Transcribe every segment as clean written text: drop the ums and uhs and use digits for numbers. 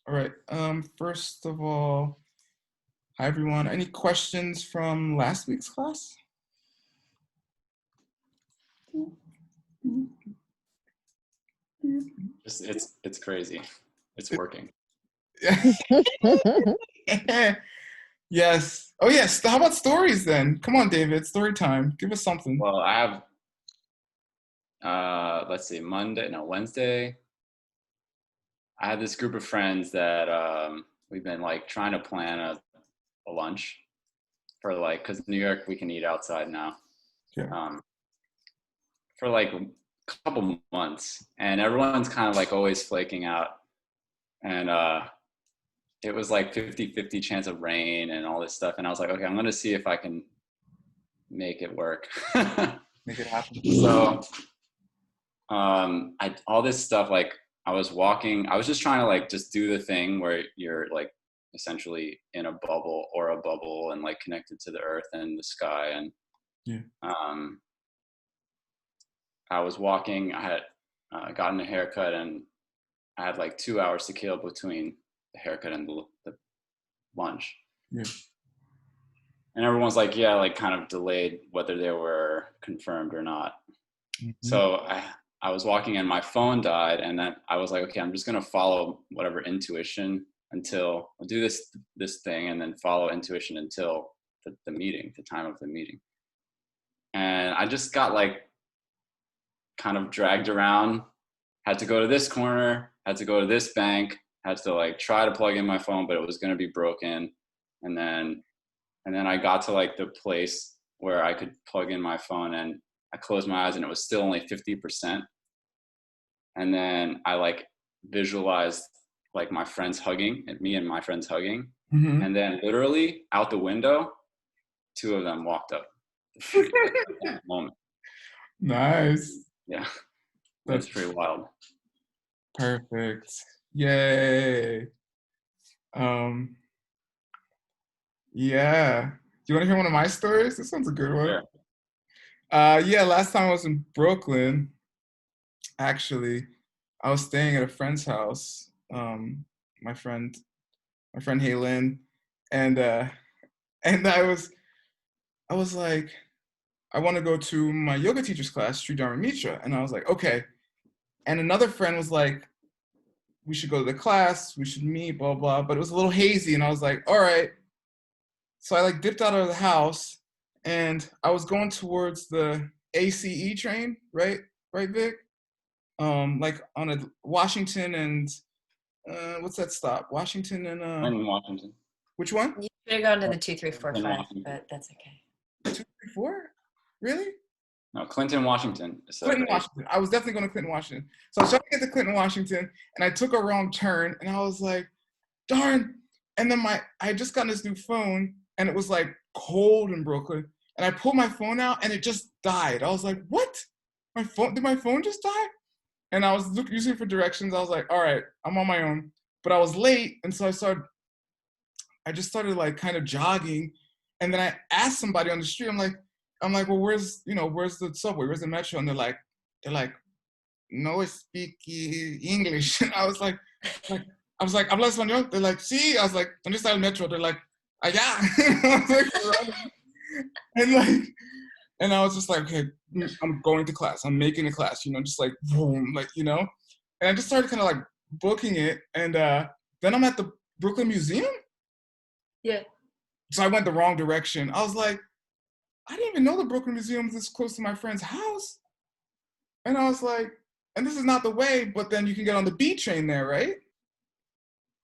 All right. First of all, hi everyone. Any questions from last week's class? It's crazy. It's working. Yes. Oh yes. How about stories then? Come on, David. Story time. Give us something. Well, I have let's see, Wednesday. I had this group of friends that we've been like trying to plan a lunch for like, because New York we can eat outside now. Yeah. For like a couple months, and everyone's kind of like always flaking out, and it was like 50-50 chance of rain and all this stuff, and I was like, okay, I'm gonna see if I can make it work. Make it happen. So all this stuff, like I was just trying to like just do the thing where you're like essentially in a bubble and like connected to the earth and the sky. And Yeah. I was walking, I had gotten a haircut, and I had like 2 hours to kill between the haircut and the lunch. Yeah. And everyone's like, yeah, like kind of delayed whether they were confirmed or not. Mm-hmm. So I was walking and my phone died, and then I was like, okay, I'm just gonna follow whatever intuition until I'll do this thing, and then follow intuition until the meeting, the time of the meeting. And I just got like kind of dragged around, had to go to this corner, had to go to this bank, had to like try to plug in my phone, but it was gonna be broken. And then I got to like the place where I could plug in my phone, and I closed my eyes and it was still only 50%. And then I like visualized like my friends hugging, and me and my friends hugging. Mm-hmm. And then literally out the window, two of them walked up the street at that moment. Nice. Yeah, that's pretty wild. Perfect. Yay. Yeah. Do you want to hear one of my stories? This one's a good one. Sure. Yeah, last time I was in Brooklyn, actually, I was staying at a friend's house. My friend Haylin, and I was like, I want to go to my yoga teacher's class, Sri Dharma Mitra, and I was like, okay. And another friend was like, we should go to the class, we should meet, blah blah. But it was a little hazy, and I was like, all right. So I like dipped out of the house, and I was going towards the ACE train, right, Vic? Like on a Washington and what's that stop? Washington and Clinton, Washington. Which one? You should have gone to the 2345, but that's okay. 234? Really? No, Clinton, Washington. So Clinton, Washington. I was definitely going to Clinton, Washington. So I was trying to get to Clinton, Washington, and I took a wrong turn, and I was like, darn. And then I had just gotten this new phone, and it was like cold in Brooklyn, and I pulled my phone out, and it just died. I was like, what? Did my phone just die? And I was using for directions. I was like, all right, I'm on my own. But I was late, and so I just started like kind of jogging, and then I asked somebody on the street. I'm like, well, where's the subway? Where's the metro? And they're like, no, I speak English. And I was like, habla español? They're like, sí. I was like, ¿dónde está el metro? They're like, allá. And I was just like, okay, I'm going to class. I'm making a class, just like, boom, like, And I just started kind of like booking it. And then I'm at the Brooklyn Museum. Yeah. So I went the wrong direction. I was like, I didn't even know the Brooklyn Museum was this close to my friend's house. And I was like, and this is not the way, but then you can get on the B train there, right?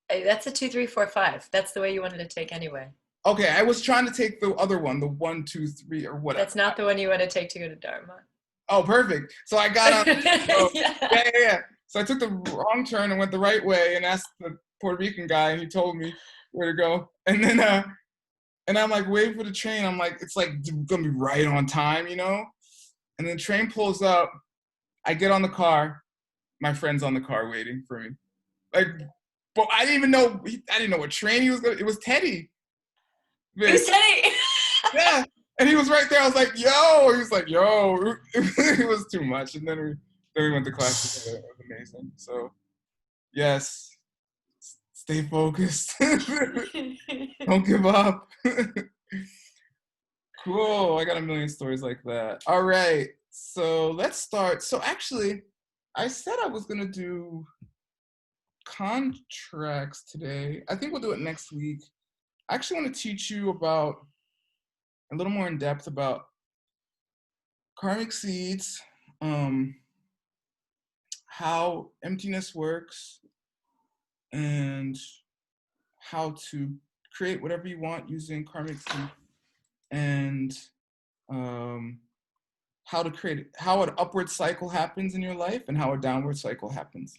Hey, that's a 2345. That's the way you wanted to take anyway. Okay, I was trying to take the other one, the 1, 2, 3, or whatever. That's not the one you want to take to go to Dharma. Oh, perfect. So I got on. Yeah. So I took the wrong turn and went the right way and asked the Puerto Rican guy, and he told me where to go. And then, and I'm like waiting for the train. I'm like, it's like gonna be right on time, And then the train pulls up. I get on the car. My friend's on the car waiting for me. Like, but I didn't even know. I didn't know what train he was going. It was Teddy. It was Teddy. Yeah, and he was right there. I was like, "Yo!" He was like, "Yo!" It was too much. And then we went to class together. It was amazing. So, yes, Stay focused. Don't give up. Cool. I got a million stories like that. All right. So let's start. So actually, I said I was going to do contracts today. I think we'll do it next week. I actually want to teach you about a little more in depth about karmic seeds, how emptiness works, and how to create whatever you want using karmic seeds, and how an upward cycle happens in your life and how a downward cycle happens.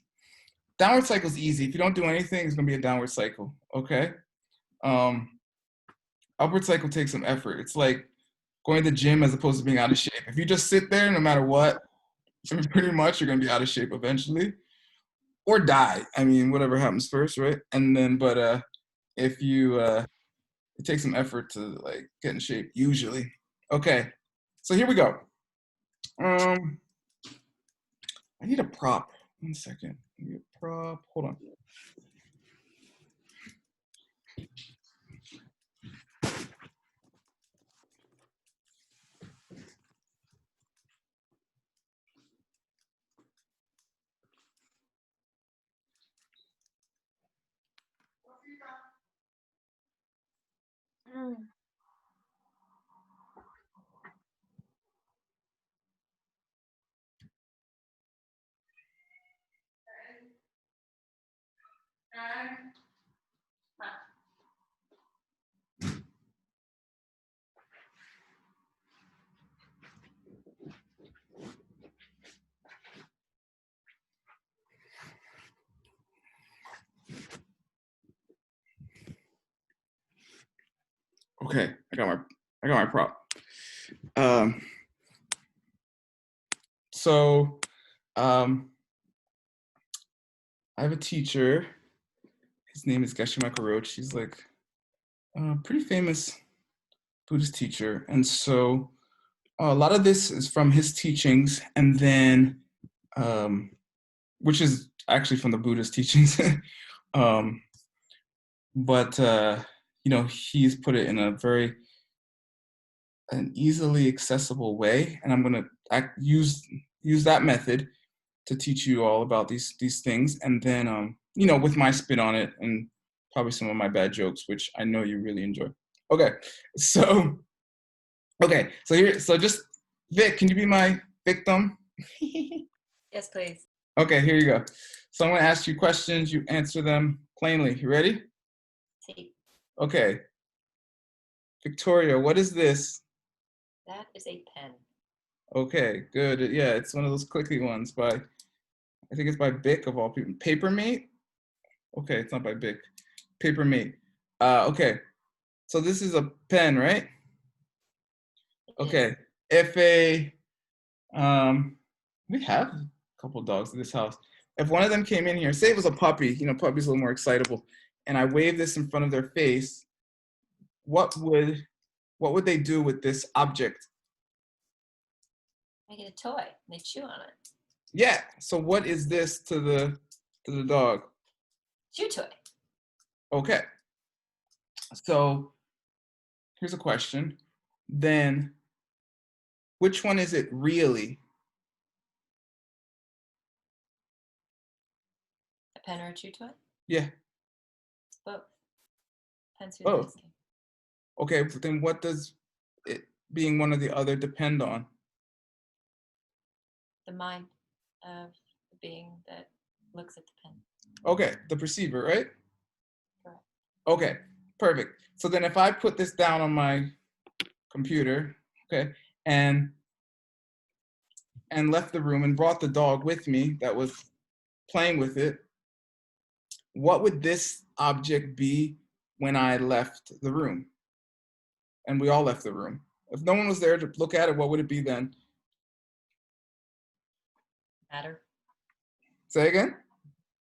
Downward cycle is easy. If you don't do anything, it's gonna be a downward cycle, okay? Upward cycle takes some effort. It's like going to the gym as opposed to being out of shape. If you just sit there, no matter what, pretty much you're gonna be out of shape eventually, or die. I mean, whatever happens first, right? And then, but if you, it takes some effort to like get in shape usually. Okay, so here we go. I need a prop. 1 second. I need a prop. Hold on. Okay, I got my prop. So I have a teacher. His name is Geshe Michael Roach. He's like a pretty famous Buddhist teacher. And so a lot of this is from his teachings, and then, which is actually from the Buddhist teachings. But you know, he's put it in an easily accessible way, and I'm gonna use that method to teach you all about these things, and then you know, with my spin on it and probably some of my bad jokes, which I know you really enjoy. Okay, so just Vic, can you be my victim? Yes, please. Okay, here you go. So I'm gonna ask you questions, you answer them plainly. You ready? See, Okay. Victoria, what is this? that is a pen. Okay, good. Yeah, it's one of those clicky ones by, I think it's by Bic of all people. Papermate? Okay, it's not by Bic. Papermate. Okay, so this is a pen, right? Okay, if we have a couple dogs in this house. If one of them came in here, say it was a puppy, you know, puppy's a little more excitable, and I wave this in front of their face, what would they do with this object? Make it a toy. And they chew on it. Yeah. So what is this to the dog? Chew toy. Okay. So here's a question. Then which one is it really? A pen or a chew toy? Yeah. It's both. Depends who's Both. asking. Okay, but then what does it being one or the other depend on? The mind of the being that looks at the pen. Okay, the perceiver, right? Correct. Okay, perfect. So then if I put this down on my computer, okay, and left the room and brought the dog with me that was playing with it, what would this object be when I left the room? And we all left the room. If no one was there to look at it, what would it be then? Matter. Say again?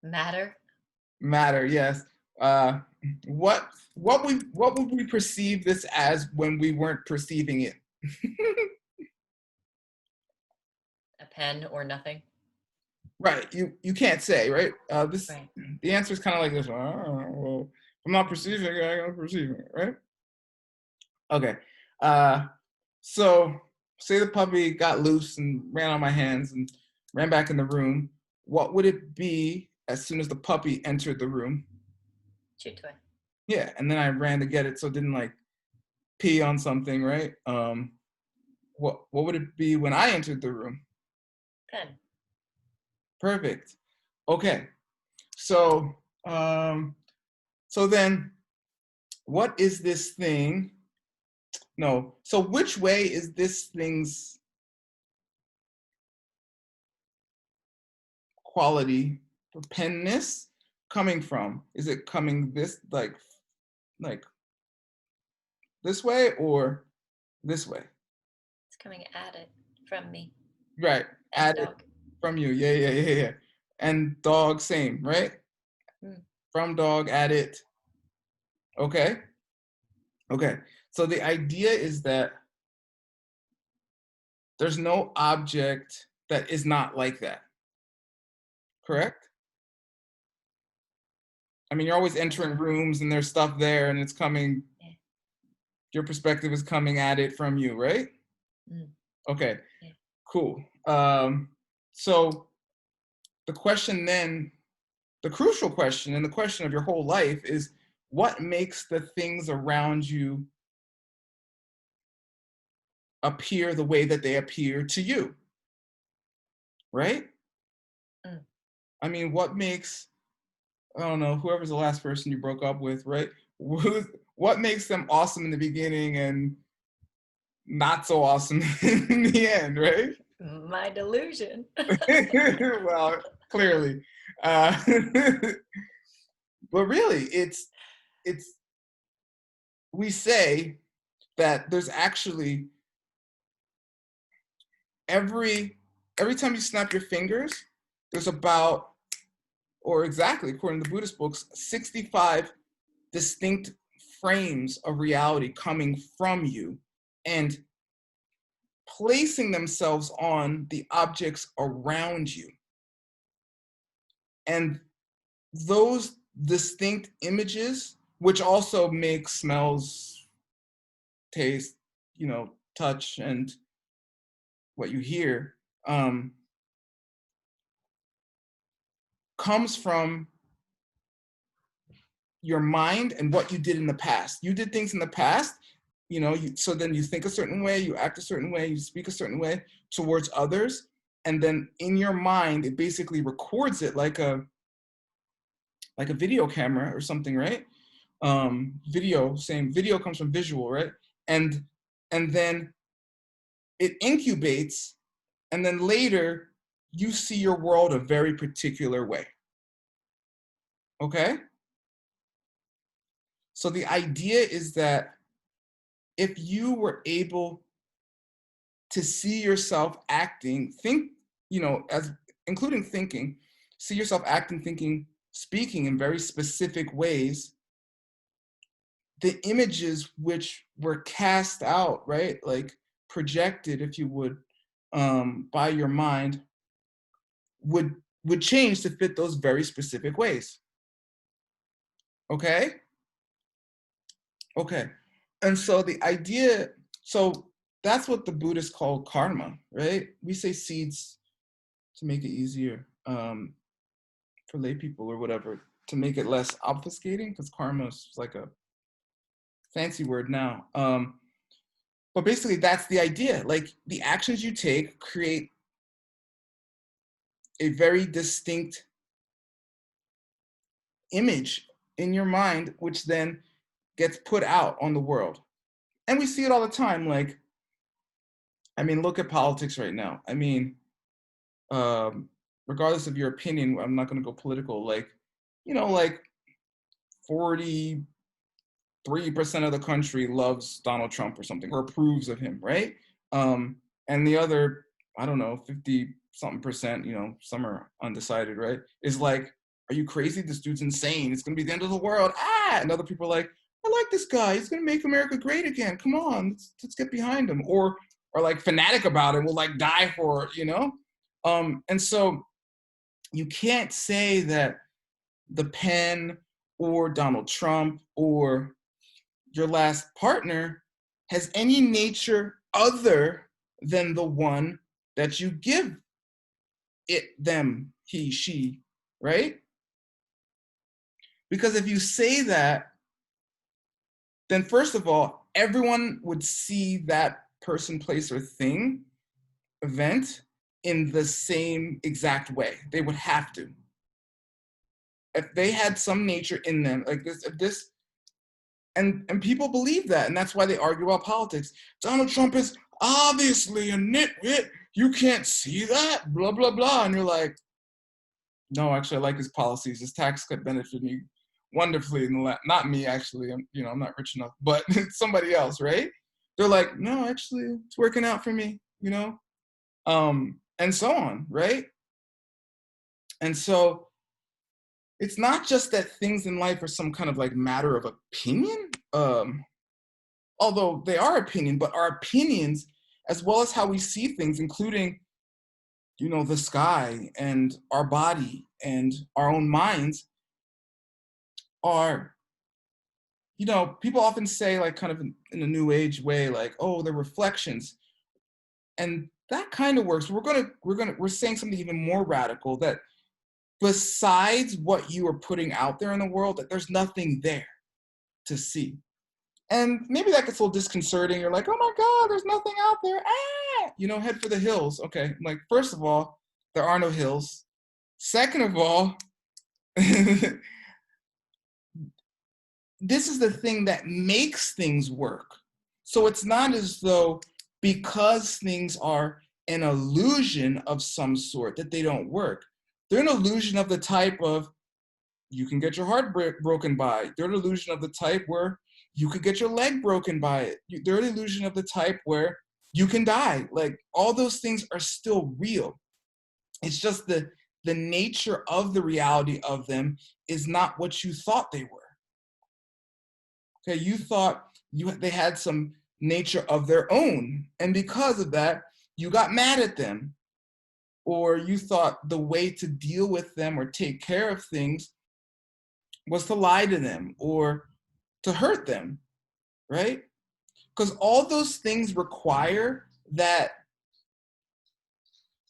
Matter. Matter, yes. What would we perceive this as when we weren't perceiving it? A pen or nothing. Right. You can't say, right? This Right. the answer is kind of like this. Well, if I'm not perceiving it, I am perceiving it, right? Okay. Uh, so say the puppy got loose and ran on my hands and ran back in the room. What would it be as soon as the puppy entered the room? Chew toy. Yeah, and then I ran to get it so it didn't like pee on something, right? What would it be when I entered the room? Pen. Perfect. Okay. So so then what is this thing? No. So which way is this thing's quality for penness coming from? Is it coming this like this way or this way? It's coming at it from me Right. and At it dog. from you. Yeah. And dog same, right? Mm. From dog at it. Okay. Okay. So the idea is that there's no object that is not like that. Correct? I mean, you're always entering rooms and there's stuff there and it's coming, Yeah. your perspective is coming at it from you, right? Mm. Okay, Yeah. cool. So the question then, the crucial question and the question of your whole life is what makes the things around you appear the way that they appear to you, right? Mm. I mean, what makes, I don't know, whoever's the last person you broke up with, right? What makes them awesome in the beginning and not so awesome in the end, right? My delusion. Well, clearly. Uh, but really, it's we say that there's actually every time you snap your fingers, there's about, or exactly according to Buddhist books, 65 distinct frames of reality coming from you and placing themselves on the objects around you. And those distinct images, which also make smells, taste, touch, and what you hear, comes from your mind and what you did in the past. You did things in the past, so then you think a certain way, you act a certain way, you speak a certain way towards others, and then in your mind, it basically records it like a video camera or something, right? Video comes from visual, right? And then it incubates, and then later you see your world a very particular way. Okay? So the idea is that if you were able to see yourself acting, as including thinking, see yourself acting, thinking, speaking in very specific ways, the images which were cast out, right, like projected, if you would, by your mind, would change to fit those very specific ways. Okay? Okay. And so the idea, so that's what the Buddhists call karma, right? We say seeds to make it easier for lay people or whatever, to make it less obfuscating, because karma is like a fancy word now. But basically, that's the idea. Like the actions you take create a very distinct image in your mind, which then gets put out on the world. And we see it all the time. Like, I mean, look at politics right now. I mean, regardless of your opinion, I'm not going to go political. Like, like 43% of the country loves Donald Trump or something, or approves of him, right? And the other, I don't know, 50 something percent, some are undecided, right? Is like, are you crazy? This dude's insane. It's going to be the end of the world. And other people are like, I like this guy. He's going to make America great again. Come on, let's get behind him. Or like fanatic about it, will like die for it, And so you can't say that the pen or Donald Trump or your last partner has any nature other than the one that you give it, them, he, she, right? Because if you say that, then first of all, everyone would see that person, place, or thing, event in the same exact way. They would have to. If they had some nature in them, like this, if this, and people believe that, and that's why they argue about politics. Donald Trump is obviously a nitwit. You can't see that, blah, blah, blah. And you're like, no, actually, I like his policies. His tax cut benefited me wonderfully. Not me, actually. I'm not rich enough, but somebody else, right? They're like, no, actually, it's working out for me, and so on, right? And so it's not just that things in life are some kind of like matter of opinion, although they are opinion, but our opinions, as well as how we see things, including, the sky and our body and our own minds, are, people often say, like, kind of in a new age way, like, oh, they're reflections. And that kind of works. We're saying something even more radical, that besides what you are putting out there in the world, that there's nothing there to see. And maybe that gets a little disconcerting. You're like, oh my God, there's nothing out there. Head for the hills. Okay, I'm like, first of all, there are no hills. Second of all, this is the thing that makes things work. So it's not as though because things are an illusion of some sort that they don't work. They're an illusion of the type of, you can get your heart broken by it. They're an illusion of the type where you could get your leg broken by it. They're an illusion of the type where you can die. Like, all those things are still real. It's just the nature of the reality of them is not what you thought they were. Okay, you thought they had some nature of their own, and because of that, you got mad at them, or you thought the way to deal with them or take care of things was to lie to them or to hurt them, right? Because all those things require that.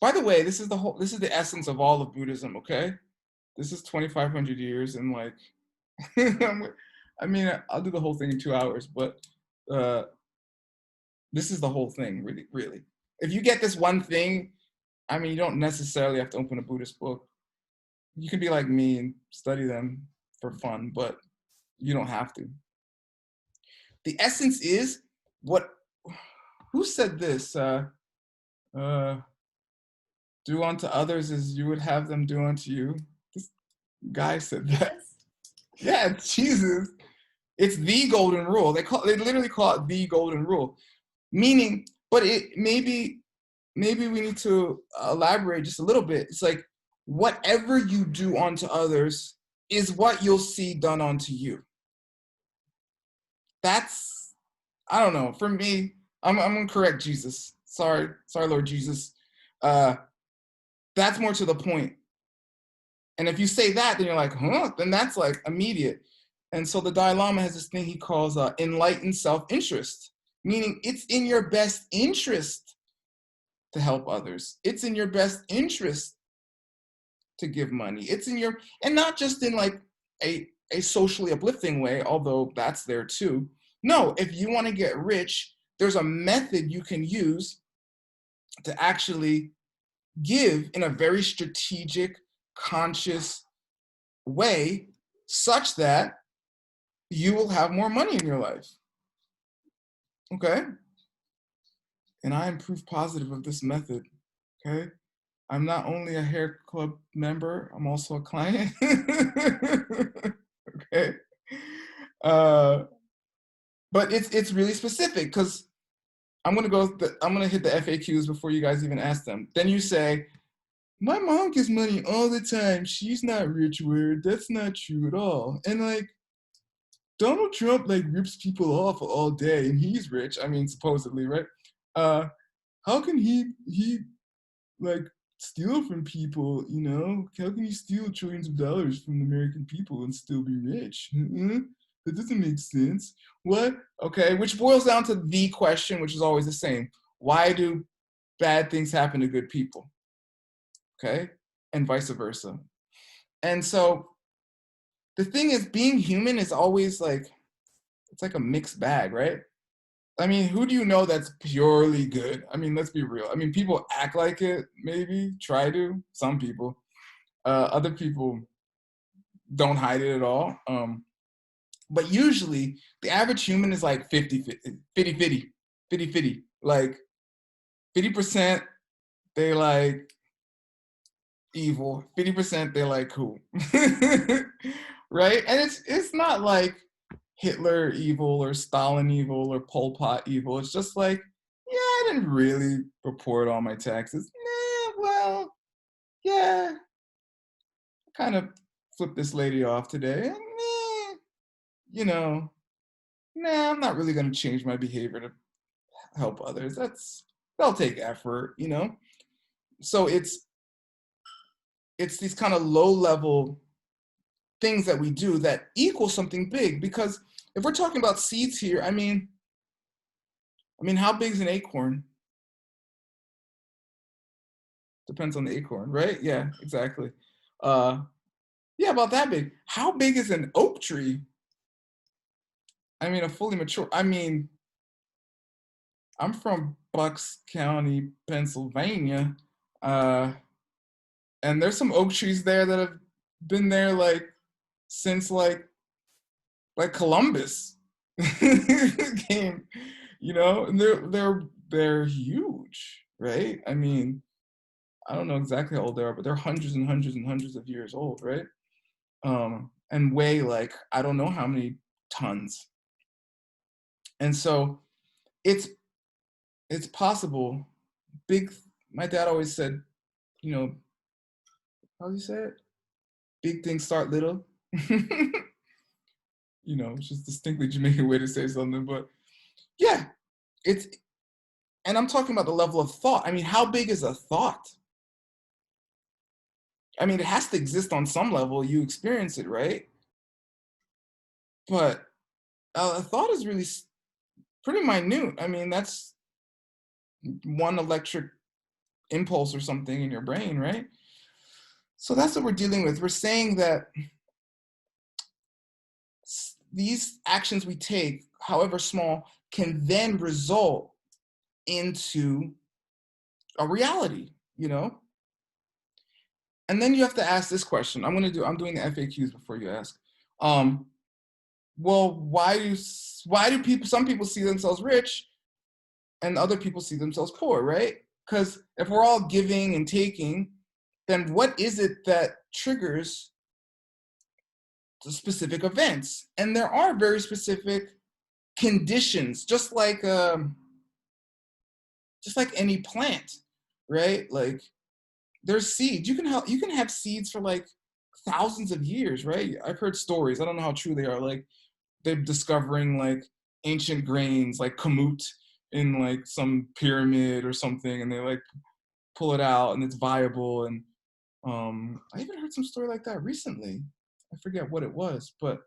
By the way, this is the essence of all of Buddhism, okay? This is 2,500 years, and like, I mean, I'll do the whole thing in 2 hours, but this is the whole thing, really, really. If you get this one thing, I mean, you don't necessarily have to open a Buddhist book. You can be like me and study them for fun, but you don't have to. The essence is who said this? Do unto others as you would have them do unto you. This guy said that. Yeah, Jesus. It's the golden rule. They literally call it the golden rule. Meaning, but maybe we need to elaborate just a little bit. It's like, whatever you do unto others is what you'll see done unto you. That's, I don't know. For me, I'm gonna correct Jesus. Sorry, Lord Jesus. That's more to the point. And if you say that, then you're like, huh? Then that's like immediate. And so the Dalai Lama has this thing he calls enlightened self-interest, meaning it's in your best interest to help others. It's in your best interest to give money. It's in your, and not just in like a socially uplifting way, although that's there too. No, if you want to get rich, there's a method you can use to actually give in a very strategic, conscious way, such that you will have more money in your life. Okay? And I am proof positive of this method. Okay? I'm not only a hair club member, I'm also a client. Okay? But it's really specific, because I'm gonna hit the FAQs before you guys even ask them. Then you say, my mom gets money all the time. She's not rich, weird. That's not true at all. And like, Donald Trump like rips people off all day and he's rich. I mean, supposedly, right? How can he like steal from people, you know? How can you steal trillions of dollars from the American people and still be rich? That doesn't make sense. What? Okay, which boils down to the question, which is always the same. Why do bad things happen to good people? Okay, and vice versa. And so the thing is, being human is always like, it's like a mixed bag, right? I mean, who do you know that's purely good? I mean, let's be real. I mean, people act like it, maybe, try to, some people. Other people don't hide it at all. But usually, the average human is like 50-50. Like, 50% they like evil, 50% they like cool. Right? And it's not like Hitler evil or Stalin evil or Pol Pot evil. It's just like, yeah, I didn't really report all my taxes. Nah, well, yeah, I kind of flipped this lady off today. Nah, you know, nah, I'm not really going to change my behavior to help others. That'll take effort, you know? So it's these kind of low level things that we do that equal something big. Because if we're talking about seeds here, I mean, how big is an acorn? Depends on the acorn, right? Yeah, exactly. Yeah, about that big. How big is an oak tree? I mean, a fully mature. I mean, I'm from Bucks County, Pennsylvania, and there's some oak trees there that have been there like since like Columbus came, you know, and they're huge, right? I mean, I don't know exactly how old they are, but they're hundreds and hundreds and hundreds of years old, right? And weigh like I don't know how many tons. And so it's possible. Big. My dad always said, you know, how do you say it? Big things start little. You know, it's just distinctly Jamaican way to say something, but yeah, it's, and I'm talking about the level of thought. I mean, how big is a thought? I mean, it has to exist on some level. You experience it, right? But a thought is really pretty minute. I mean, that's one electric impulse or something in your brain, right? So that's what we're dealing with. We're saying that these actions we take, however small, can then result into a reality, you know? And then you have to ask this question. I'm doing the FAQs before you ask. Well, why do some people see themselves rich and other people see themselves poor, right? Because if we're all giving and taking, then what is it that triggers the specific events? And there are very specific conditions, just like any plant, right? Like there's seeds. You can have seeds for like thousands of years, right? I've heard stories. I don't know how true they are. Like they're discovering like ancient grains, like kamut in like some pyramid or something, and they like pull it out and it's viable. And I even heard some story like that recently. I forget what it was, but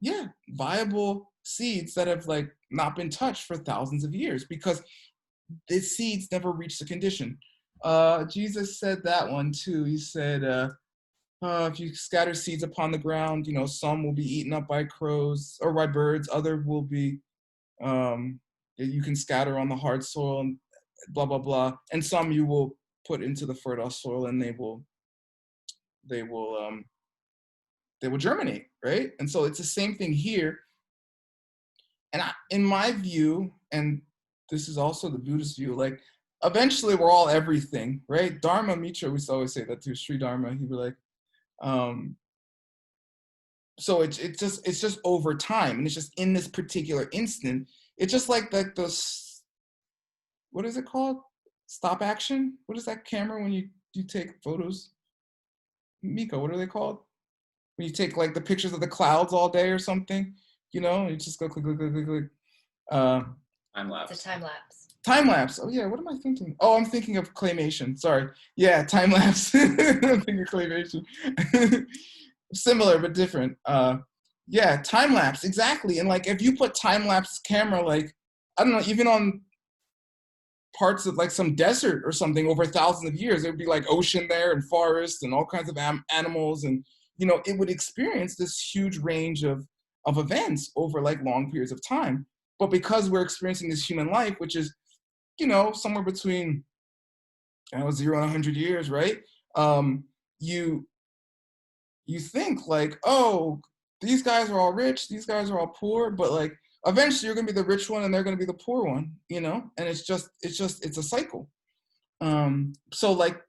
yeah, viable seeds that have like not been touched for thousands of years because the seeds never reached the condition. Jesus said that one too. He said, if you scatter seeds upon the ground, you know, some will be eaten up by crows or by birds. Other will be, you can scatter on the hard soil and blah, blah, blah. And some you will put into the fertile soil and they will germinate, right? And so it's the same thing here. And in my view, and this is also the Buddhist view, like eventually we're all everything, right? Dharma Mitra, we used to always say that too, Sri Dharma, he'd be like, so it's just over time, and it's just in this particular instant, it's just like those, what is it called? Stop action? What is that camera when you take photos? Miko, what are they called? When you take like the pictures of the clouds all day or something, you know, you just go click, click, click, click, click. Time lapse. It's a time lapse. Time lapse. Oh yeah, what am I thinking? Oh, I'm thinking of claymation. Sorry. Yeah, time lapse. I'm thinking of claymation. Similar but different. Yeah, time lapse, exactly. And like if you put time lapse camera, like, I don't know, even on parts of like some desert or something over thousands of years, it would be like ocean there and forest and all kinds of animals, and it would experience this huge range of events over like long periods of time. But because we're experiencing this human life, which is somewhere between 0 and 100 years, right? You think like, oh, these guys are all rich, these guys are all poor, but like eventually you're gonna be the rich one and they're gonna be the poor one, and it's a cycle. So like,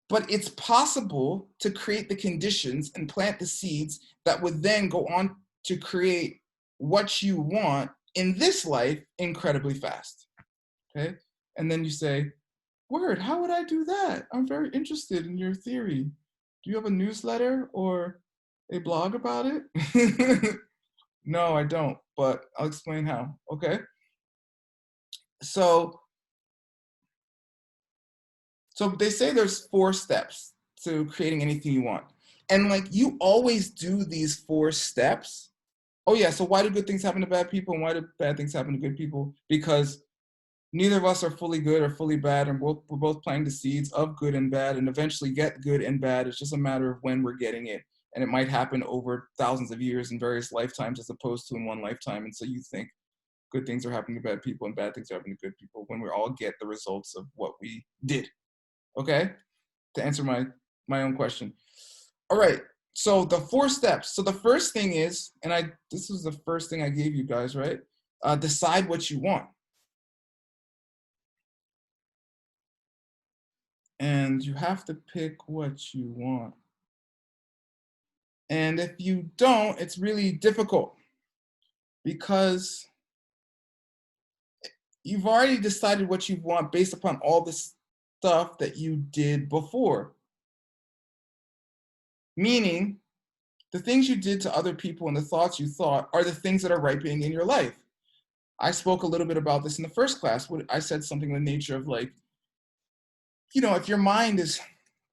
but it's possible to create the conditions and plant the seeds that would then go on to create what you want in this life incredibly fast. Okay. And then you say, word, how would I do that? I'm very interested in your theory. Do you have a newsletter or a blog about it? No, I don't, but I'll explain how. Okay. So they say there's 4 steps to creating anything you want. And like you always do these 4 steps. Oh yeah, so why do good things happen to bad people and why do bad things happen to good people? Because neither of us are fully good or fully bad, and we're both planting the seeds of good and bad, and eventually get good and bad. It's just a matter of when we're getting it. And it might happen over thousands of years in various lifetimes as opposed to in one lifetime. And so you think good things are happening to bad people and bad things are happening to good people when we all get the results of what we did. Okay? To answer my own question. All right. So the 4 steps. So the first thing is, and this was the first thing I gave you guys, right? Decide what you want. And you have to pick what you want. And if you don't, it's really difficult because you've already decided what you want based upon all the stuff that you did before. Meaning, the things you did to other people and the thoughts you thought are the things that are ripening in your life. I spoke a little bit about this in the first class. I said something in the nature of like, if your mind is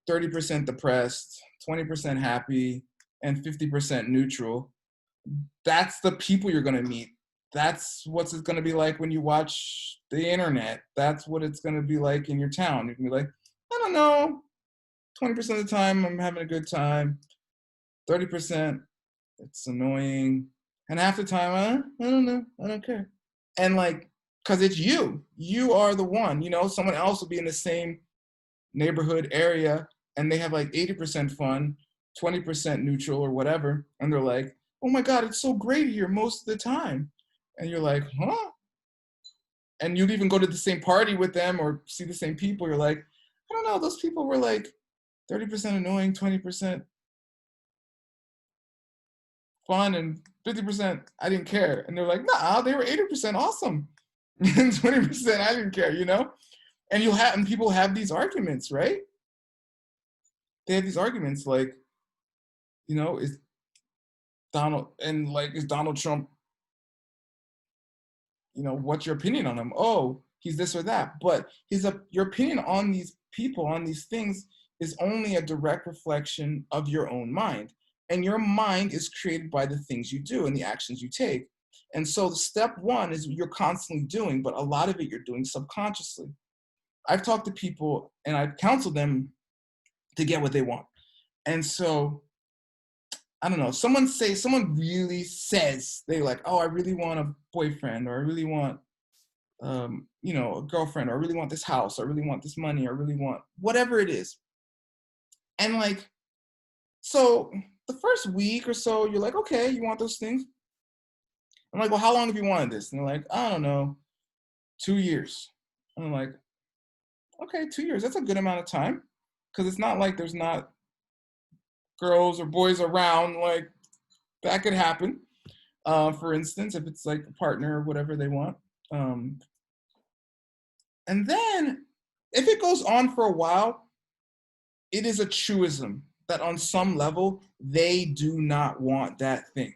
30% depressed, 20% happy, and 50% neutral, that's the people you're going to meet. That's what's it going to be like when you watch the internet. That's what it's going to be like in your town. You can be like, I don't know, 20% of the time I'm having a good time, 30% it's annoying, and half the time I don't know, I don't care. And like, because it's you are the one. Someone else will be in the same neighborhood area and they have like 80% fun, 20% neutral or whatever, and they're like, oh my God, it's so great here most of the time. And you're like, huh? And you'd even go to the same party with them or see the same people. You're like, I don't know, those people were like 30% annoying, 20% fun, and 50% I didn't care. And they're like, nah, they were 80% awesome. And 20% I didn't care, And people have these arguments, right? They have these arguments like, is Donald Trump, what's your opinion on him? Oh, he's this or that. But your opinion on these people, on these things, is only a direct reflection of your own mind. And your mind is created by the things you do and the actions you take. And so step 1 is you're constantly doing, but a lot of it you're doing subconsciously. I've talked to people and I've counseled them to get what they want. And so, I don't know, someone really says, they're like, oh, I really want a boyfriend, or I really want, a girlfriend, or I really want this house, or I really want this money, or I really want whatever it is. And like, so the first week or so, you're like, okay, you want those things? I'm like, well, how long have you wanted this? And they're like, I don't know, 2 years. And I'm like, okay, 2 years, that's a good amount of time. Because it's not like there's not girls or boys around, like that could happen. For instance, if it's like a partner or whatever they want. And then if it goes on for a while, it is a truism that on some level, they do not want that thing.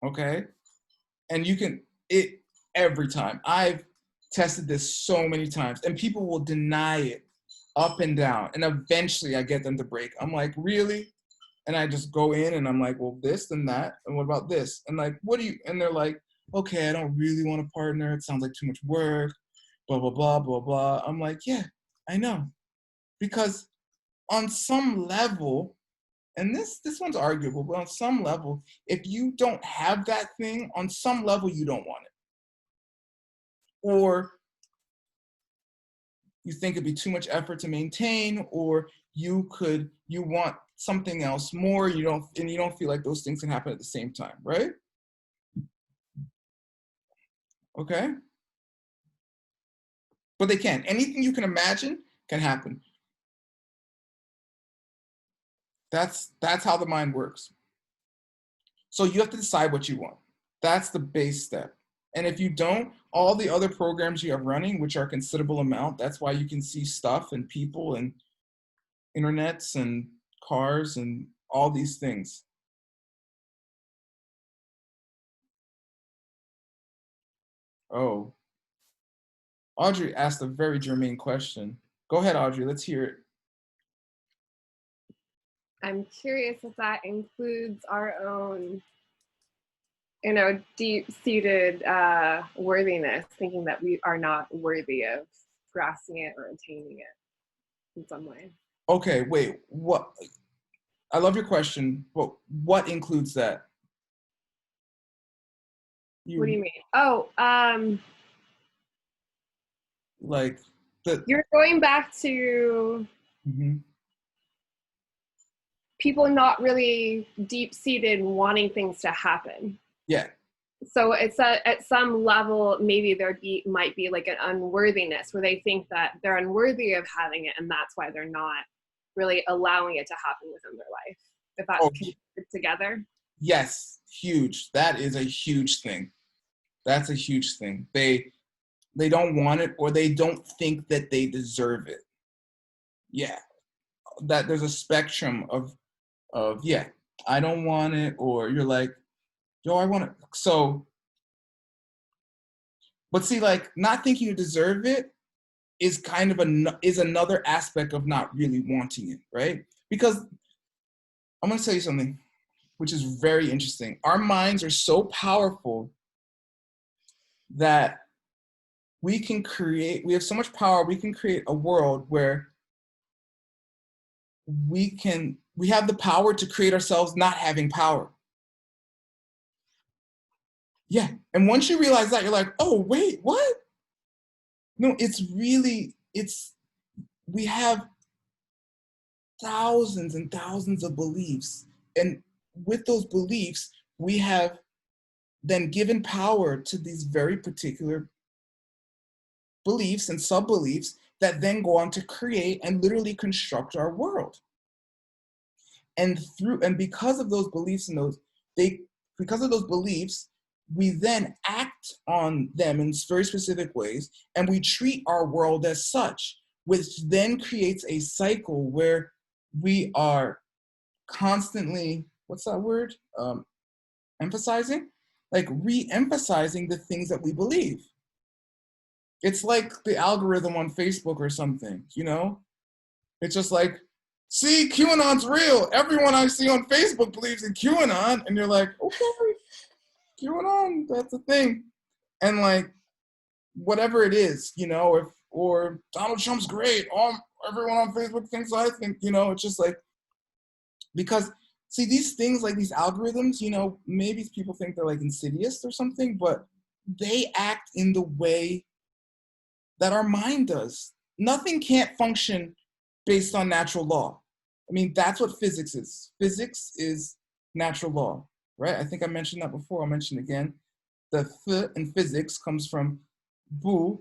Okay? And every time. I've tested this so many times, and people will deny it up and down. And eventually I get them to break. I'm like, really? And I just go in and I'm like, well, this and that. And what about this? And like, what do you, and they're like, okay, I don't really want a partner. It sounds like too much work, blah, blah, blah, blah, blah. I'm like, yeah, I know. Because on some level, and this one's arguable, but on some level, if you don't have that thing, on some level, you don't want it. Or you think it'd be too much effort to maintain, or you want something else more, you don't feel like those things can happen at the same time, right? Okay? But they can. Anything you can imagine can happen. That's how the mind works. So you have to decide what you want. That's the base step. And if you don't, all the other programs you have running, which are a considerable amount, that's why you can see stuff and people and internets and cars and all these things. Oh, Audrey asked a very germane question. Go ahead, Audrey, let's hear it. I'm curious if that includes our own, deep-seated worthiness, thinking that we are not worthy of grasping it or attaining it in some way. Okay, wait, what? I love your question, but what includes that? What do you mean? Oh, like you're going back to people not really deep-seated wanting things to happen. Yeah. So it's at some level, maybe might be like an unworthiness where they think that they're unworthy of having it, and that's why they're not really allowing it to happen within their life. If that's connected together. Yes, huge. That is a huge thing. That's a huge thing. They don't want it, or they don't think that they deserve it. Yeah. That there's a spectrum of yeah, I don't want it, or you're like, yo, I want it. So, but see, like, not thinking you deserve it is kind of another aspect of not really wanting it, right? Because I'm going to tell you something which is very interesting. Our minds are so powerful that we have so much power, we can create a world where we have the power to create ourselves not having power. Yeah, and once you realize that, you're like, oh, wait, what? No, we have thousands and thousands of beliefs. And with those beliefs, we have then given power to these very particular beliefs and sub-beliefs that then go on to create and literally construct our world. And because of those beliefs because of those beliefs, we then act on them in very specific ways, and we treat our world as such, which then creates a cycle where we are constantly, what's that word? Emphasizing? Like re-emphasizing the things that we believe. It's like the algorithm on Facebook or something, It's just like, see, QAnon's real. Everyone I see on Facebook believes in QAnon. And you're like, okay, QAnon, that's a thing. And like, whatever it is, or Donald Trump's great. Everyone on Facebook thinks I think, it's just like, because see, these things like these algorithms, maybe people think they're like insidious or something, but they act in the way that our mind does. Nothing can't function based on natural law. I mean, that's what physics is. Physics is natural law, right? I think I mentioned that before. I'll mention it again. The th in physics comes from bu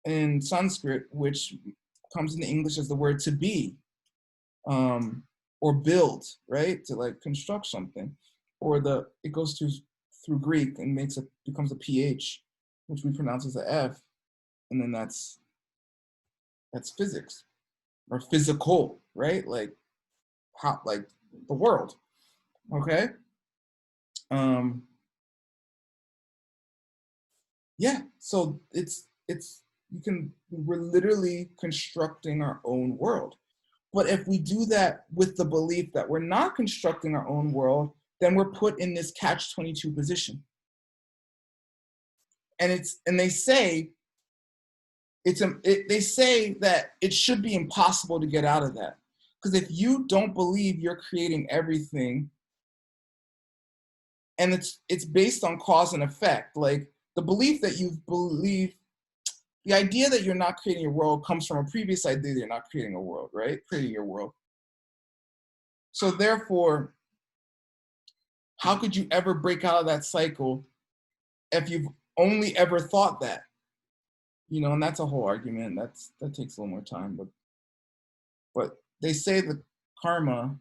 in Sanskrit, which comes into English as the word to be, or build, right? To like construct something. Or it goes through Greek and becomes a PH, which we pronounce as a F. And then that's physics, or physical, right? Like the world. Okay. Yeah, so we're literally constructing our own world. But if we do that with the belief that we're not constructing our own world, then we're put in this catch-22 position. And they say they say that it should be impossible to get out of that. Because if you don't believe you're creating everything, and it's based on cause and effect, like the belief that you believe, the idea that you're not creating a world comes from a previous idea that you're not creating a world, right? Creating your world. So therefore, how could you ever break out of that cycle if you've only ever thought that? You know, and that's a whole argument. That takes a little more time, but they say that karma,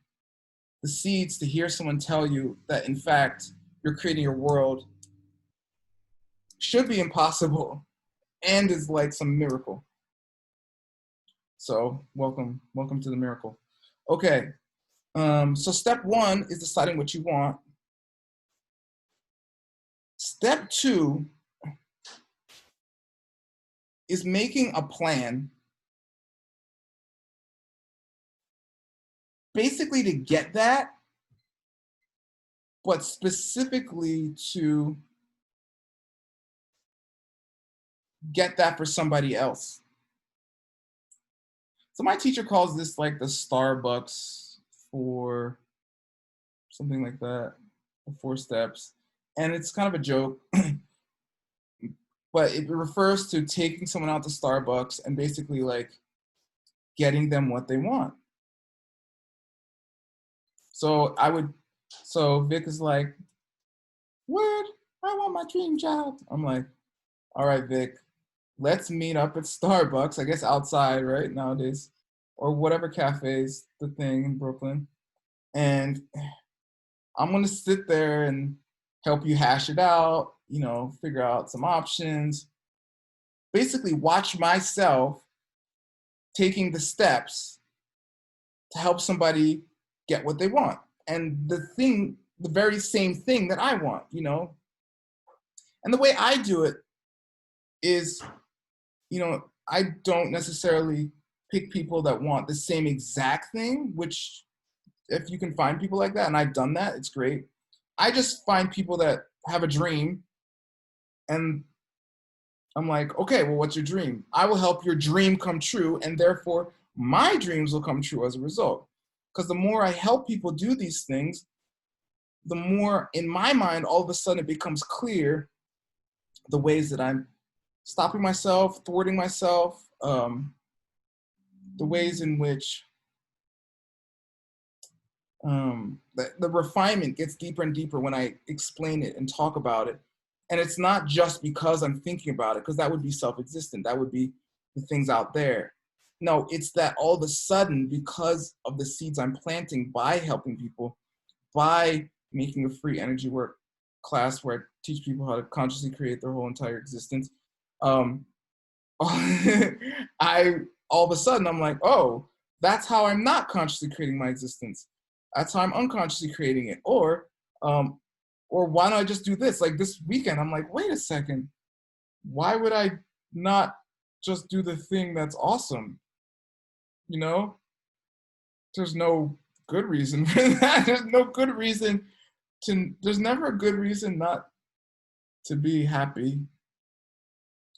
the seeds to hear someone tell you that in fact you're creating your world, should be impossible and is like some miracle. So welcome to the miracle. Okay, so step 1 is deciding what you want. Step 2 is making a plan, basically to get that, but specifically to get that for somebody else. So my teacher calls this like the Starbucks for something like that, the 4 steps. And it's kind of a joke, but it refers to taking someone out to Starbucks and basically like getting them what they want. So Vic is like, "Word, I want my dream job." I'm like, "All right, Vic, let's meet up at Starbucks, I guess outside, right, nowadays, or whatever cafe's the thing in Brooklyn. And I'm gonna sit there and help you hash it out, you know, figure out some options. Basically, watch myself taking the steps to help somebody get what they want. And the very same thing that I want, you know. And the way I do it is, you know, I don't necessarily pick people that want the same exact thing, which if you can find people like that, and I've done that, it's great. I just find people that have a dream, and I'm like, okay, well, what's your dream? I will help your dream come true, and therefore my dreams will come true as a result. Because the more I help people do these things, the more in my mind, all of a sudden it becomes clear the ways that I'm stopping myself, thwarting myself, the ways in which the refinement gets deeper and deeper when I explain it and talk about it. And it's not just because I'm thinking about it, because that would be self-existent. That would be the things out there. No, it's that all of a sudden, because of the seeds I'm planting by helping people, by making a free energy work class where I teach people how to consciously create their whole entire existence, I all of a sudden I'm like, oh, that's how I'm not consciously creating my existence. That's how I'm unconsciously creating it. Or why don't I just do this? Like this weekend, I'm like, wait a second, why would I not just do the thing that's awesome? You know, there's no good reason for that. There's no good reason there's never a good reason not to be happy,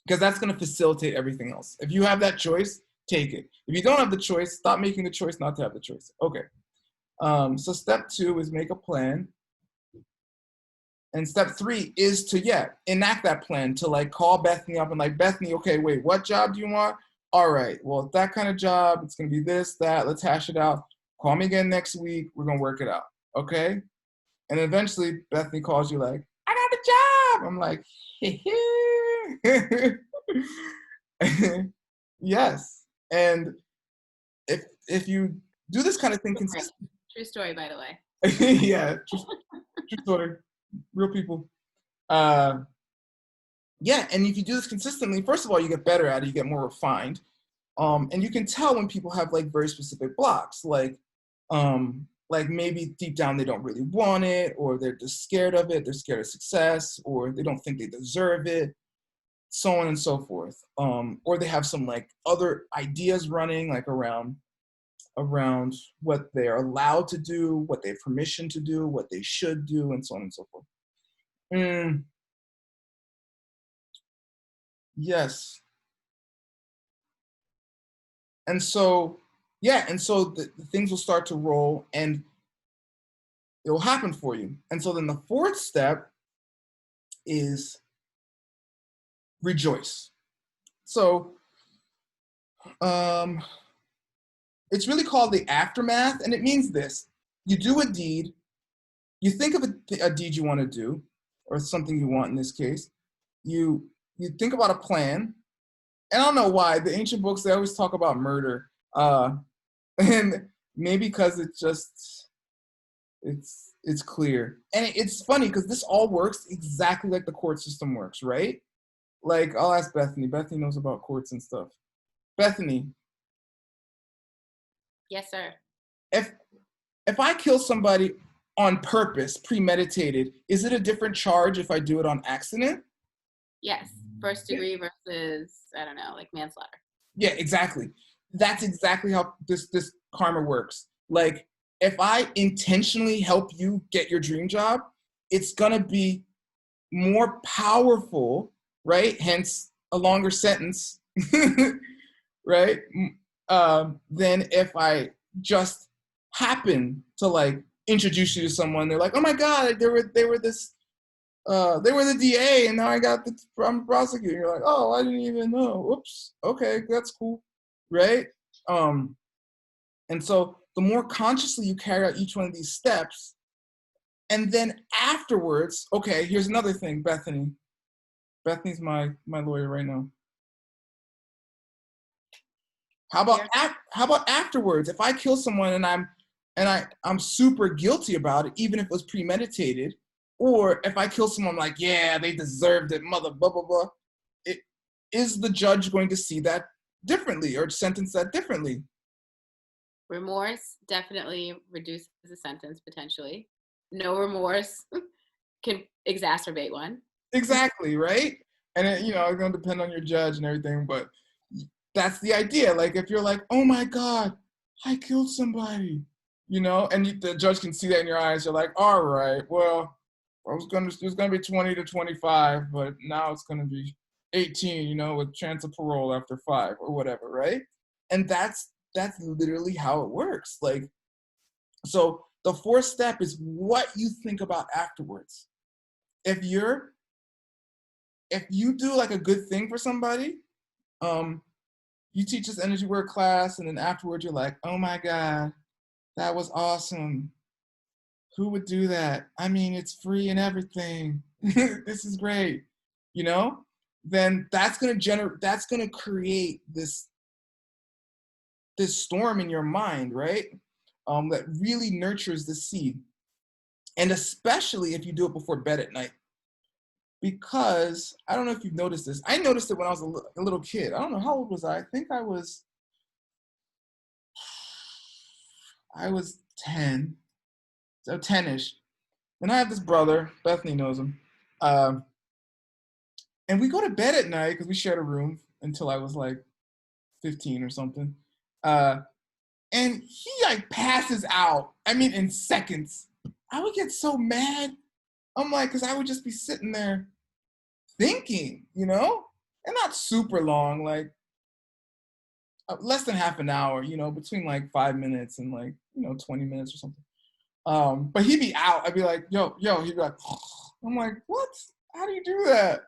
because that's going to facilitate everything else. If you have that choice, take it. If you don't have the choice, stop making the choice not to have the choice. Okay. So step 2 is make a plan. And step 3 is to, enact that plan, to like call Bethany up and like, Bethany, okay, wait, what job do you want? All right, well, that kind of job, it's going to be this, that, let's hash it out. Call me again next week. We're going to work it out. Okay. And eventually Bethany calls you like, I got a job. I'm like, yes. And if you do this kind of thing consistently. True story, by the way. Yeah, true story. Real people. And if you do this consistently, first of all, you get better at it, you get more refined. And you can tell when people have like very specific blocks, like maybe deep down they don't really want it, or they're just scared of it, they're scared of success, or they don't think they deserve it. so on and so forth. Or they have some like other ideas running like around what they're allowed to do, what they have permission to do, what they should do, and so on and so forth. Yes. And so, yeah, and so the things will start to roll and it will happen for you. And so then the fourth step is rejoice. So it's really called the aftermath, and it means this. You do a deed, you think of a deed you want to do, or something you want in this case. You think about a plan, and I don't know why, the ancient books, they always talk about murder. And maybe because it's clear. And it's funny because this all works exactly like the court system works, right? Like, I'll ask Bethany. Bethany knows about courts and stuff. Bethany. Yes, sir. If I kill somebody on purpose, premeditated, is it a different charge if I do it on accident? Yes. First degree versus, I don't know, like manslaughter. Yeah, exactly. That's exactly how this karma works. Like, if I intentionally help you get your dream job, it's gonna be more powerful, right? Hence a longer sentence, right? Than if I just happen to like introduce you to someone. They're like, oh my God, they were the DA and now I'm a prosecutor. You're like, oh, I didn't even know. Oops. Okay, that's cool, right? And so the more consciously you carry out each one of these steps, and then afterwards, okay, here's another thing, Bethany. Bethany's my lawyer right now. How about afterwards? If I kill someone and I'm super guilty about it, even if it was premeditated, or if I kill someone, I'm like, yeah, they deserved it, mother, blah, blah, blah. Is the judge going to see that differently or sentence that differently? Remorse definitely reduces the sentence potentially. No remorse can exacerbate one. Exactly, right? And it's going to depend on your judge and everything, but that's the idea. Like, if you're like, oh my God, I killed somebody, and the judge can see that in your eyes. You're like, all right, well, it was going to be 20 to 25, but now it's going to be 18, with chance of parole after 5 or whatever, right? And that's literally how it works. Like, so the fourth step is what you think about afterwards. If you do like a good thing for somebody, you teach this energy work class, and then afterwards you're like, oh my God, that was awesome. Who would do that? I mean, it's free and everything. This is great. Then that's gonna create this storm in your mind, right? That really nurtures the seed. And especially if you do it before bed at night. Because, I don't know if you've noticed this. I noticed it when I was a little kid. I don't know, how old was I? I think I was 10. So 10-ish. And I have this brother, Bethany knows him. And we go to bed at night because we shared a room until I was like 15 or something. And he like passes out. I mean, in seconds. I would get so mad. I'm like, because I would just be sitting there thinking, and not super long, like less than half an hour, between like 5 minutes and like, 20 minutes or something. But he'd be out. I'd be like, yo, he'd be like, I'm like, what? How do you do that?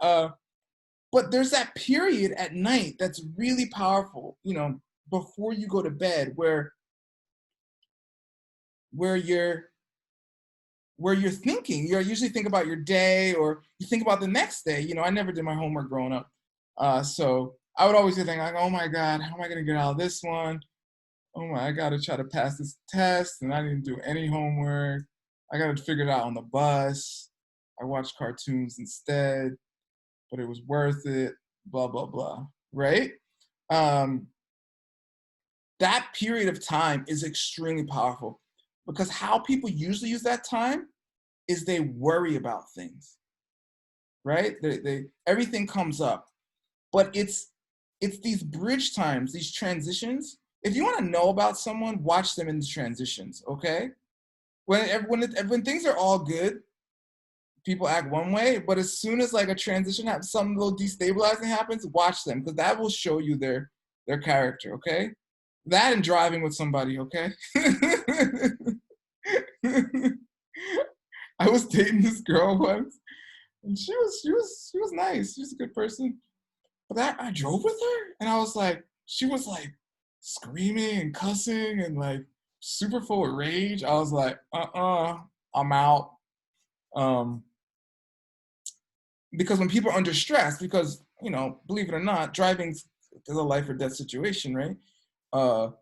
But there's that period at night that's really powerful, before you go to bed where you're thinking. You usually think about your day, or you think about the next day. I never did my homework growing up. So I would always think like, oh my God, how am I going to get out of this one? I got to try to pass this test, and I didn't do any homework. I got to figure it out on the bus. I watched cartoons instead, but it was worth it, blah, blah, blah, right? That period of time is extremely powerful, because how people usually use that time is they worry about things, right? Everything comes up. but it's these bridge times, these transitions. If you want to know about someone, watch them in the transitions, okay? When things are all good, people act one way, but as soon as like a transition happens, some little destabilizing happens, watch them, because that will show you their character, okay? That and driving with somebody, okay? I was dating this girl once, and she was nice. She was a good person. But I drove with her, and I was like, she was like screaming and cussing and like super full of rage. I was like, I'm out. Because when people are under stress, because, you know, believe it or not, driving is a life or death situation, right? How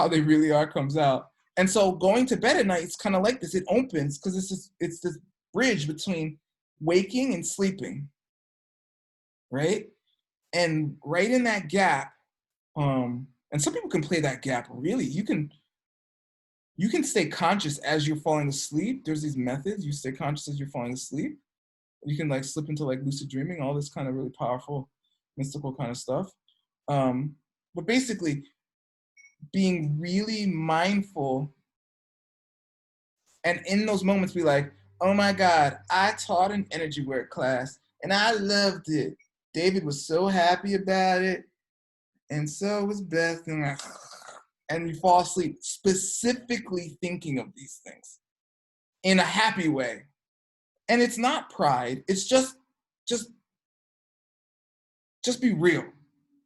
they really are comes out. And so going to bed at night, it's kind of like this. It opens because it's this bridge between waking and sleeping, right? And right in that gap, and some people can play that gap really. You can stay conscious as you're falling asleep. There's these methods. You stay conscious as you're falling asleep. You can like slip into like lucid dreaming, all this kind of really powerful, mystical kind of stuff. But basically, being really mindful, and in those moments be like, oh my God, I taught an energy work class and I loved it. David was so happy about it, and so was Beth, and you fall asleep specifically thinking of these things in a happy way. And it's not pride, it's just be real.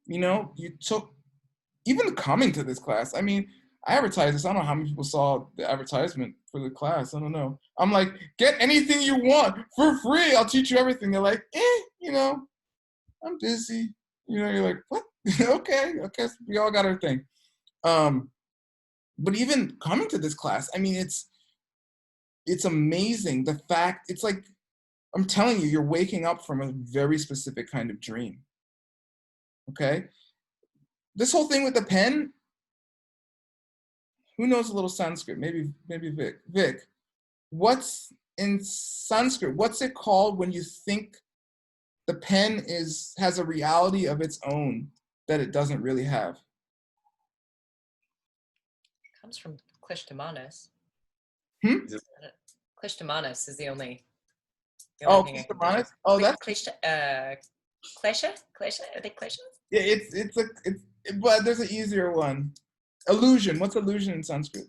You know, you took, even coming to this class, I mean, I advertised this. I don't know how many people saw the advertisement for the class. I don't know. I'm like, get anything you want for free. I'll teach you everything. They're like, you know, I'm busy. You know, you're like, what? Okay, so we all got our thing. But even coming to this class, I mean, it's amazing. The fact, it's like, I'm telling you, you're waking up from a very specific kind of dream. Okay? This whole thing with the pen, who knows a little Sanskrit? Maybe Vic. Vic, what's in Sanskrit? What's it called when you think the pen has a reality of its own that it doesn't really have? Comes from Klishtomanis. Hmm? Klishtomanis is the only Oh, thing I can Klishtomanis? think of. Oh, that's Klesha? Are they Kleshas? yeah. But there's an easier one. Illusion. What's illusion in Sanskrit?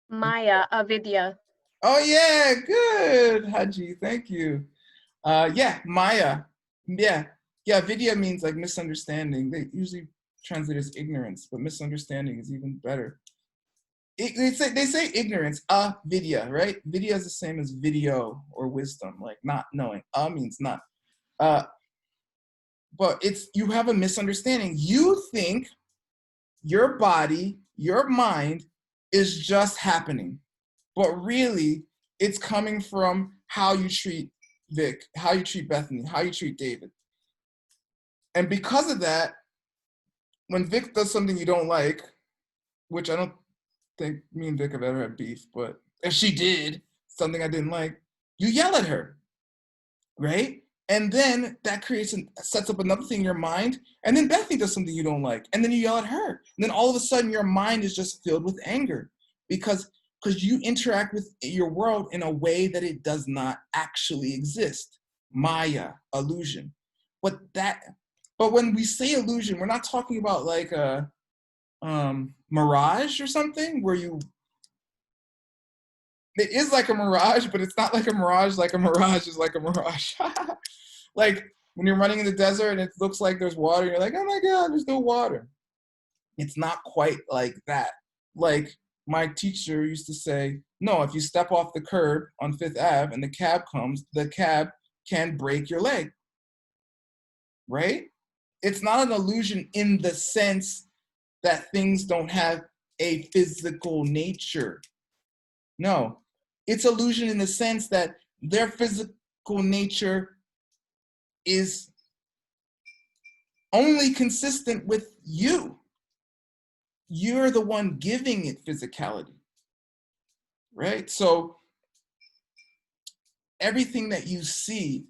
Maya, avidya. Oh yeah, good, Haji. Thank you. Yeah, Maya. Yeah. Vidya means like misunderstanding. They usually translate as ignorance, but misunderstanding is even better. They say ignorance, vidya, right? Vidya is the same as video or wisdom, like not knowing. Means not. But you have a misunderstanding. You think your body, your mind is just happening, but really it's coming from how you treat Vic, how you treat Bethany, how you treat David. And because of that, when Vic does something you don't like, which I don't think me and Vic have ever had beef, but if she did something I didn't like, you yell at her, right? And then that sets up another thing in your mind. And then Bethany does something you don't like, and then you yell at her. And then all of a sudden your mind is just filled with anger because you interact with your world in a way that it does not actually exist. Maya, illusion. But when we say illusion, we're not talking about like a mirage or something where it is like a mirage, but it's not like a mirage is like a mirage. Like when you're running in the desert and it looks like there's water, you're like, oh my God, there's no water. It's not quite like that. Like my teacher used to say, no, if you step off the curb on Fifth Ave and the cab comes, the cab can break your leg, right? It's not an illusion in the sense that things don't have a physical nature. No, it's illusion in the sense that their physical nature is only consistent with you. You're the one giving it physicality, right? So everything that you see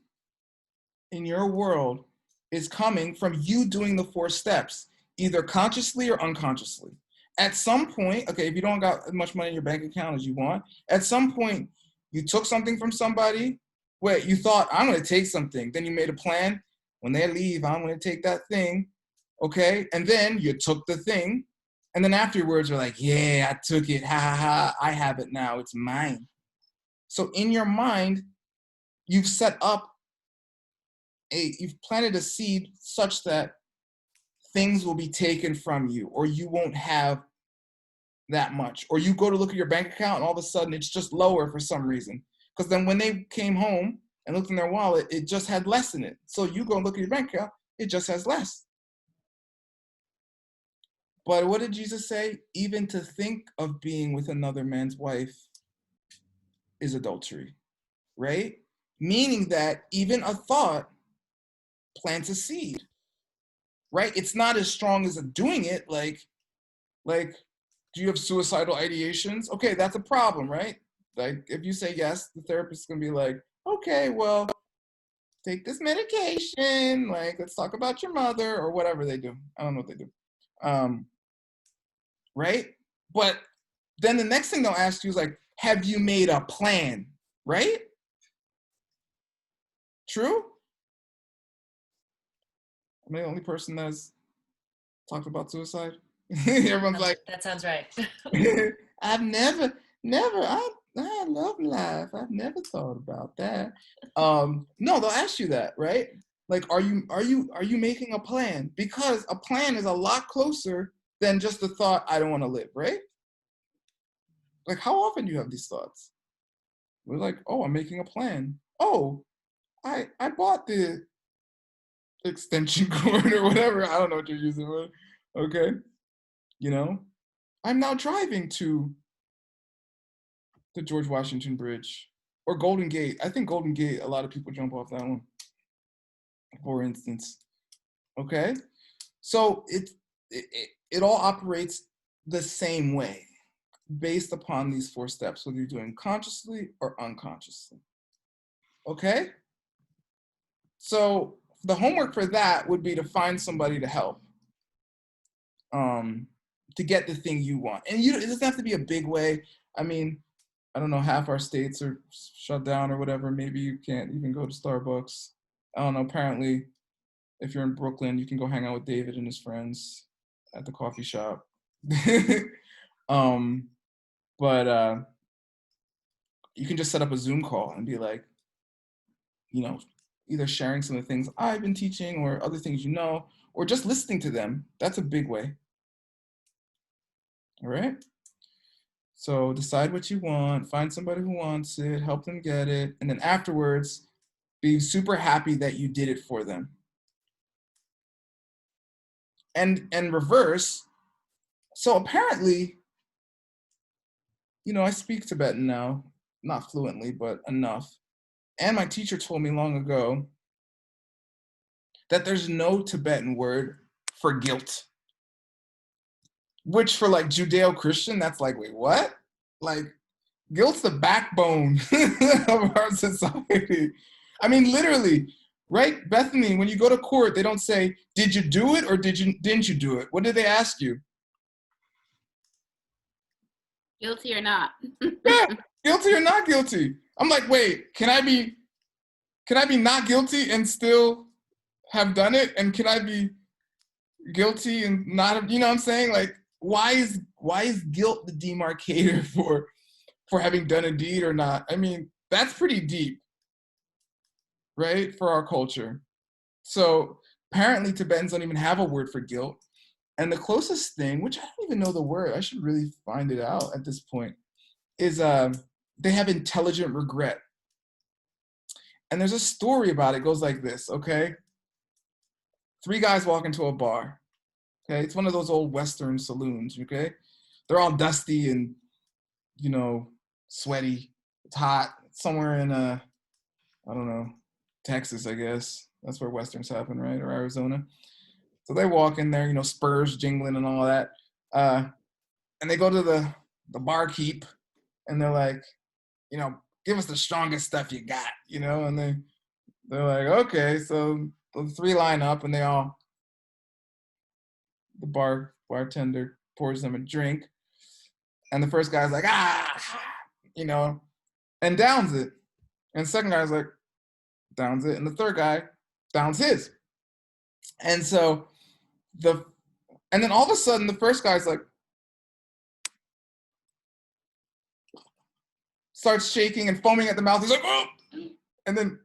in your world is coming from you doing the 4 steps, either consciously or unconsciously. At some point, okay, if you don't got as much money in your bank account as you want, at some point you took something from somebody. Wait, you thought, I'm going to take something. Then you made a plan. When they leave, I'm going to take that thing. Okay. And then you took the thing. And then afterwards, you're like, yeah, I took it. Ha ha ha. I have it now. It's mine. So in your mind, you've set up you've planted a seed such that things will be taken from you, or you won't have that much. Or you go to look at your bank account and all of a sudden it's just lower for some reason. Because then when they came home and looked in their wallet, it just had less in it. So you go and look at your bank account, it just has less. But what did Jesus say? Even to think of being with another man's wife is adultery, right? Meaning that even a thought plants a seed, right? It's not as strong as doing it. Like, do you have suicidal ideations? Okay, that's a problem, right? Like, if you say yes, the therapist is gonna be like, okay, well, take this medication. Like, let's talk about your mother or whatever they do. I don't know what they do. Right? But then the next thing they'll ask you is like, have you made a plan? Right? True? Am I the only person that's talked about suicide? Everyone's like, that sounds right. I've never, I love life. I've never thought about that. No, they'll ask you that, right? Like, are you making a plan? Because a plan is a lot closer than just the thought, I don't want to live, right? Like, how often do you have these thoughts? We're like, oh, I'm making a plan. Oh, I bought the extension cord or whatever. I don't know what you're using, but okay. You know, I'm now driving to the George Washington Bridge or Golden Gate. I think Golden Gate, a lot of people jump off that one, for instance. Okay. So it all operates the same way based upon these 4 steps, whether you're doing consciously or unconsciously. Okay? So the homework for that would be to find somebody to help, to get the thing you want. And it doesn't have to be a big way. I mean, I don't know, half our states are shut down or whatever. Maybe you can't even go to Starbucks. I don't know. Apparently, if you're in Brooklyn, you can go hang out with David and his friends at the coffee shop. But you can just set up a Zoom call and be like, you know, either sharing some of the things I've been teaching or other things you know, or just listening to them. That's a big way. All right? So decide what you want, find somebody who wants it, help them get it, and then afterwards, be super happy that you did it for them. And reverse, so apparently, you know, I speak Tibetan now, not fluently, but enough. And my teacher told me long ago that there's no Tibetan word for guilt. Which for like Judeo-Christian, that's like, wait, what? Like, guilt's the backbone of our society. I mean, literally, right? Bethany, when you go to court, they don't say, did you do it or didn't you do it? What do they ask you? Guilty or not? Yeah, guilty or not guilty. I'm like, wait, can I be not guilty and still have done it? And can I be guilty and not have, you know what I'm saying? Like, why is guilt the demarcator for having done a deed or not? I mean, that's pretty deep, right, for our culture. So apparently Tibetans don't even have a word for guilt. And the closest thing, which I don't even know the word, I should really find it out at this point, is they have intelligent regret. And there's a story about it. It goes like this, okay? 3 guys walk into a bar. Okay, it's one of those old Western saloons, okay? They're all dusty and, you know, sweaty. It's hot. It's somewhere in, I don't know, Texas, I guess. That's where Westerns happen, right? Or Arizona. So they walk in there, you know, spurs jingling and all that. And they go to the barkeep and they're like, you know, give us the strongest stuff you got, you know? And they're like, okay, so the three line up and the bartender pours them a drink. And the first guy's like, and downs it. And the second guy's like, downs it. And the third guy downs his. And so and then all of a sudden the first guy's like, starts shaking and foaming at the mouth. He's like, oh! And then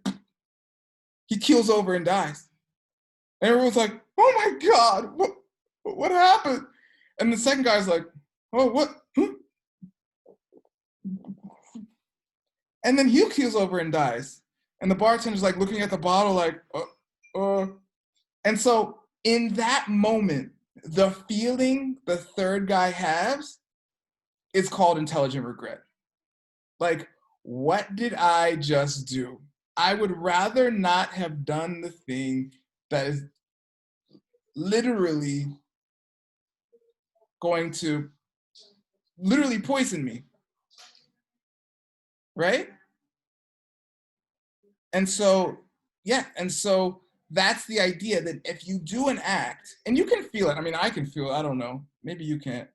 he keels over and dies. And everyone's like, oh my God, what happened? And the second guy's like, oh, what? Huh? And then he keels over and dies. And the bartender's like looking at the bottle like, And so in that moment, the feeling the third guy has is called intelligent regret. Like, what did I just do? I would rather not have done the thing that is literally going to literally poison me. Right? And so, that's the idea that if you do an act, and you can feel it. I mean, I can feel it. I don't know. Maybe you can't.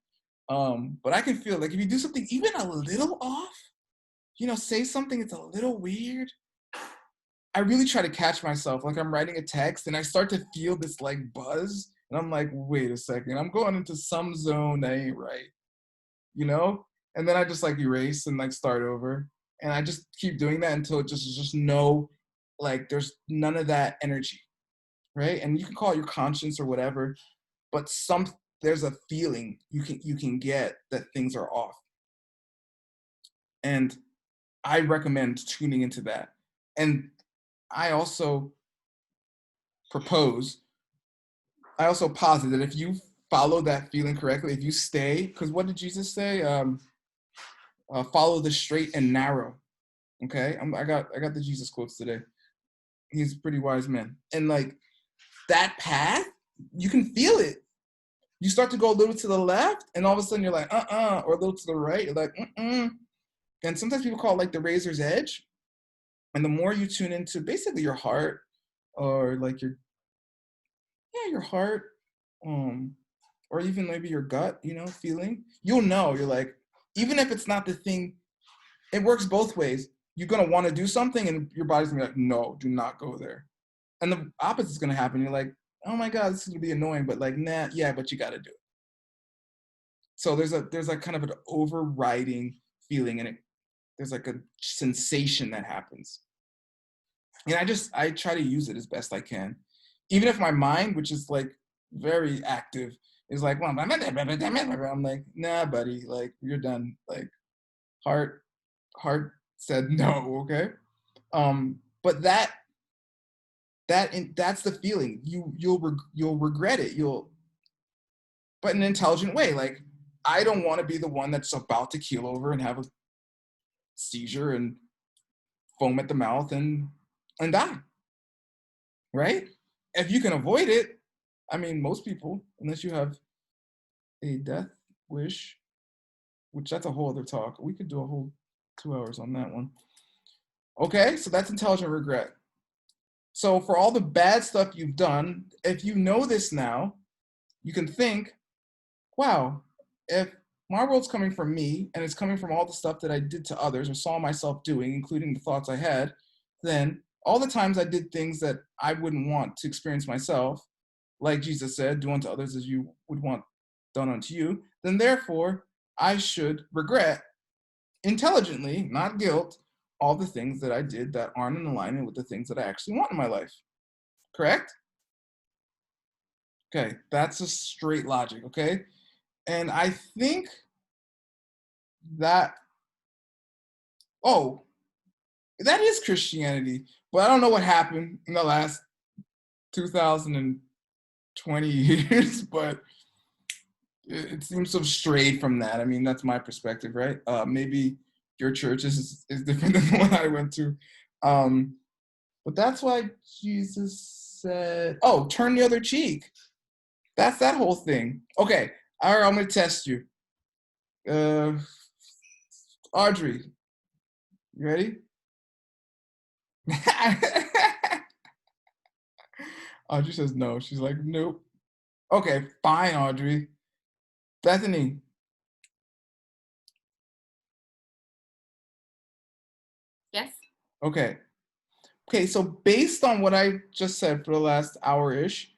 But I can feel like if you do something even a little off, say something that's a little weird, I really try to catch myself. Like I'm writing a text and I start to feel this like buzz. And I'm like, wait a second, I'm going into some zone that ain't right, And then I just like erase and like start over. And I just keep doing that until it just no, like there's none of that energy, right? And you can call it your conscience or whatever, but there's a feeling you can get that things are off. And I recommend tuning into that. And I also posit that if you follow that feeling correctly, if you stay, because what did Jesus say? Follow the straight and narrow. Okay, I got the Jesus quotes today. He's a pretty wise man, and like that path, you can feel it. You start to go a little to the left, and all of a sudden you're like or a little to the right, you're like And sometimes people call it like the razor's edge. And the more you tune into basically your heart, or like your heart, or even maybe your gut, feeling, you'll know. You're like, even if it's not the thing, it works both ways. You're gonna want to do something, and your body's gonna be like, no, do not go there. And the opposite is gonna happen. You're like, oh my God, this is gonna be annoying, but like, nah, yeah, but you gotta do it. So there's like kind of an overriding feeling, and there's like a sensation that happens. And I try to use it as best I can. Even if my mind, which is like very active, is like, well, I'm like, nah, buddy, like you're done. Like heart said no, okay? But that's the feeling. You'll regret it. But in an intelligent way. Like, I don't want to be the one that's about to keel over and have a seizure and foam at the mouth and die, right? If you can avoid it, I mean, most people, unless you have a death wish, which that's a whole other talk. We could do a whole 2 hours on that one. Okay, so that's intelligent regret. So for all the bad stuff you've done, if you know this now, you can think, wow, if my world's coming from me and it's coming from all the stuff that I did to others or saw myself doing, including the thoughts I had, then all the times I did things that I wouldn't want to experience myself, like Jesus said, do unto others as you would want done unto you, then therefore I should regret intelligently, not guilt, all the things that I did that aren't in alignment with the things that I actually want in my life. Correct? Okay, that's a straight logic, okay? And I think that, that is Christianity. But I don't know what happened in the last 2020 years, but it seems to have strayed from that. I mean, that's my perspective, right? Maybe your church is different than the one I went to. But that's why Jesus said, turn the other cheek. That's that whole thing. Okay, all right, I'm going to test you. Audrey, you ready? Audrey says no. She's like, nope. Okay, fine, Audrey. Bethany. Yes. Okay. Okay, so based on what I just said for the last hour-ish,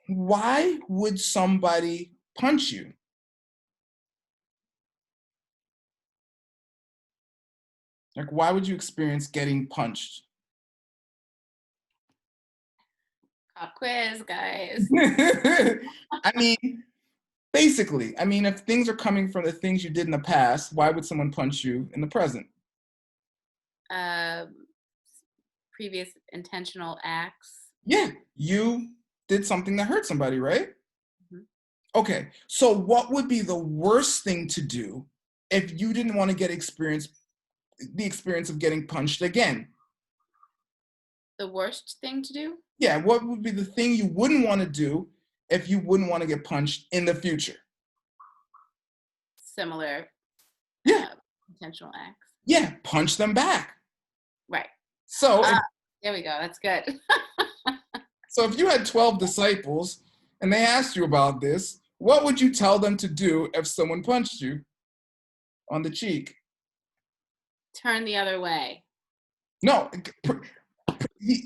why would somebody punch you? Like, why would you experience getting punched? Pop quiz, guys. I mean, basically, I mean, if things are coming from the things you did in the past, why would someone punch you in the present? Previous intentional acts. Yeah, you did something that hurt somebody, right? Mhm. Okay, so what would be the worst thing to do if you didn't want to get the experience of getting punched again? The worst thing to do? Yeah, what would be the thing you wouldn't want to do if you wouldn't want to get punched in the future? Similar Yeah, intentional acts. yeah, punch them back. Right. So, There we go. That's good. so if you had 12 disciples and they asked you about this, what would you tell them to do if someone punched you on the cheek? Turn the other way. No,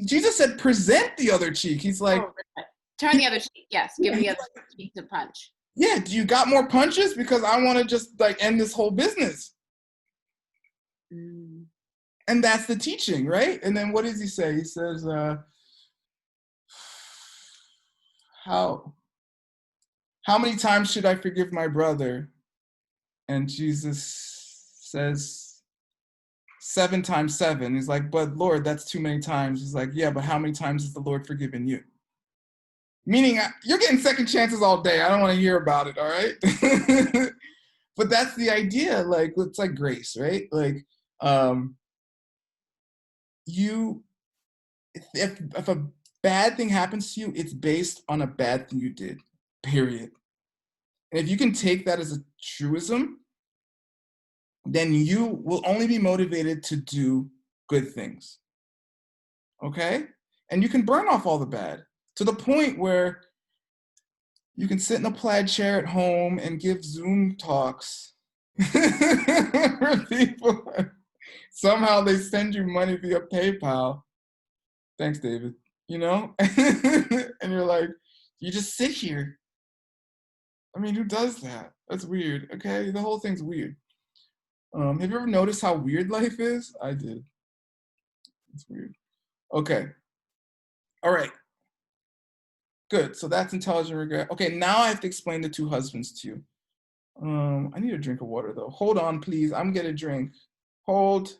Jesus said present the other cheek. He's like, Oh, right. Turn the other cheek. Yes, give the other cheek to punch. yeah, do you got more punches? Because I want to just like end this whole business. Mm. And that's the teaching, right? And then what does he say? He says, how many times should I forgive my brother? And Jesus says 7 times 7. He's like, but Lord, that's too many times. He's like, yeah, but how many times has the Lord forgiven you? Meaning you're getting second chances all day. I don't want to hear about it, all right? But that's the idea. Like, it's like grace, right? Like, if a bad thing happens to you, it's based on a bad thing you did, period. And if you can take that as a truism, then you will only be motivated to do good things. Okay? And you can burn off all the bad to the point where you can sit in a plaid chair at home and give Zoom talks for people. Somehow they send you money via PayPal. Thanks, David. You know? And you're like, you just sit here. I mean, who does that? That's weird, okay? The whole thing's weird. Have you ever noticed how weird life is? I did. It's weird. Okay. All right. Good. So that's intelligent regret. Okay, now I have to explain the two husbands to you. I need a drink of water though. Hold on, please. I'm gonna drink. Hold.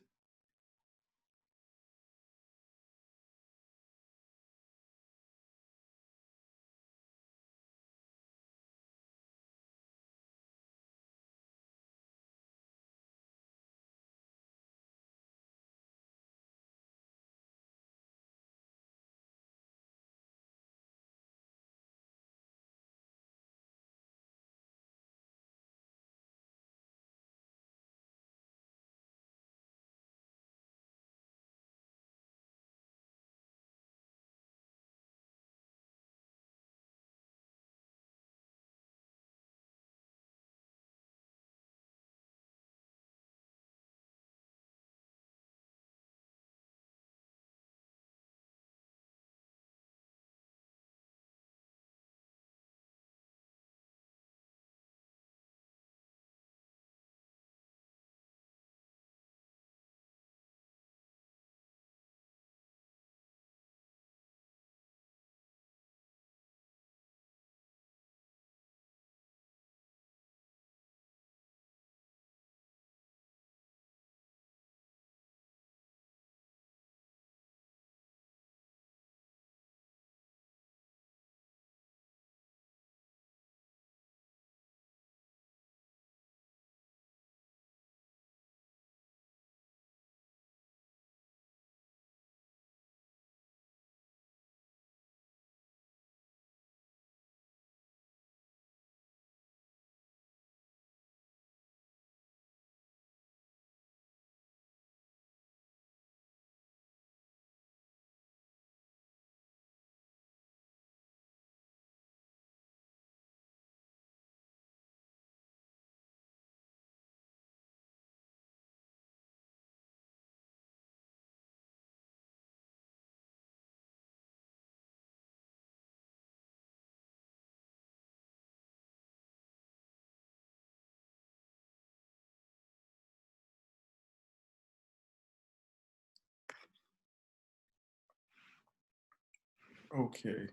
Okay.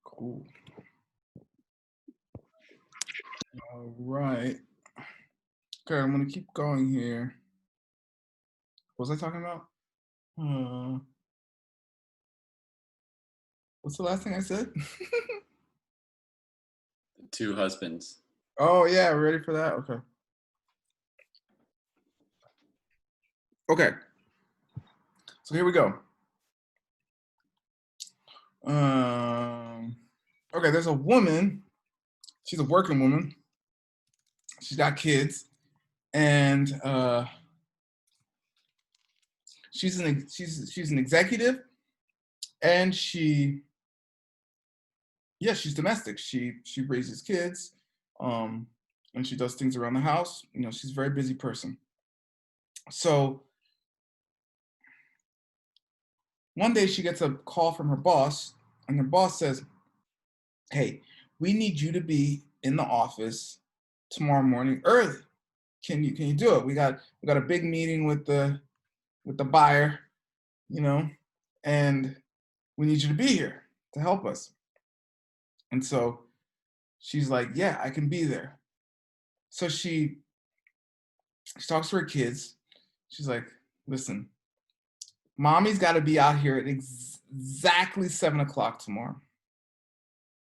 Cool. All right. Okay, I'm gonna keep going here. What was I talking about? What's the last thing I said? Two husbands. Oh yeah, ready for that? Okay. Okay. So here we go. Okay, there's a woman. She's a working woman. She's got kids, and she's an executive, and she's domestic. She raises kids, and she does things around the house. You know, she's a very busy person. So one day she gets a call from her boss, and her boss says, "Hey, we need you to be in the office tomorrow morning early. Can you do it? We got a big meeting with the buyer, you know, and we need you to be here to help us." And so she's like, "Yeah, I can be there." So she talks to her kids. She's like, "Listen, mommy's got to be out here at exactly 7 o'clock tomorrow.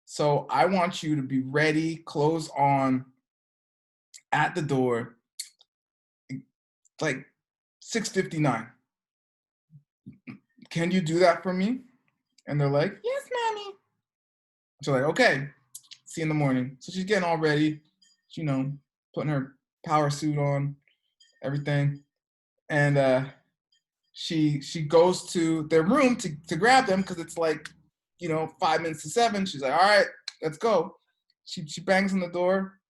So I want you to be ready, clothes on, at the door, like 6:59. Can you do that for me?" And they're like, "Yes, mommy." So like, "Okay, see you in the morning." So she's getting all ready, you know, putting her power suit on, everything. And she goes to their room to grab them because it's like, 5 minutes to 7. She's like, "All right, let's go." She bangs on the door.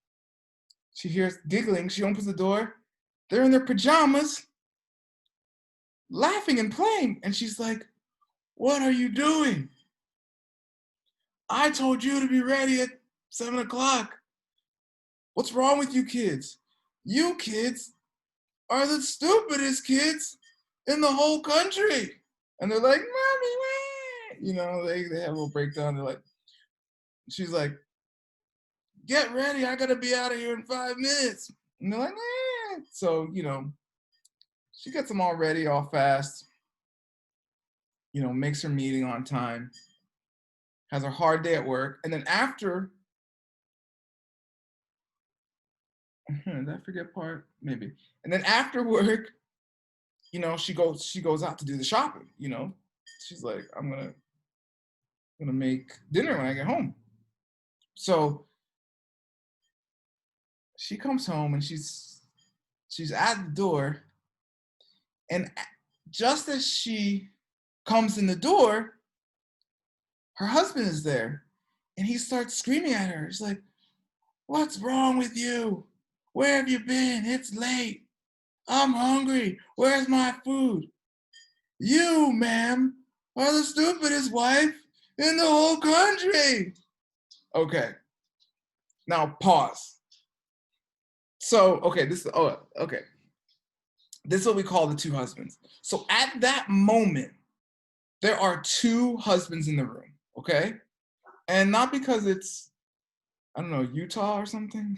She hears giggling. She opens the door. They're in their pajamas, laughing and playing. And she's like, "What are you doing? I told you to be ready at 7 o'clock. What's wrong with you kids? You kids are the stupidest kids in the whole country." And they're like, "Mommy, they have a little breakdown. They're like, she's like, "Get ready. I gotta be out of here in 5 minutes." And they're like, "Eh." So, she gets them all ready, all fast, makes her meeting on time, has a hard day at work. And then after, did I forget part? Maybe. And then after work, she goes out to do the shopping, She's like, "I'm gonna make dinner when I get home." So she comes home and she's at the door, and just as she comes in the door, her husband is there, and he starts screaming at her. He's like, "What's wrong with you? Where have you been? It's late. I'm hungry. Where's my food? You, ma'am, are the stupidest wife in the whole country." Okay, now pause. So, okay, this is what we call the two husbands. So at that moment, there are two husbands in the room, okay? And not because it's, I don't know, Utah or something.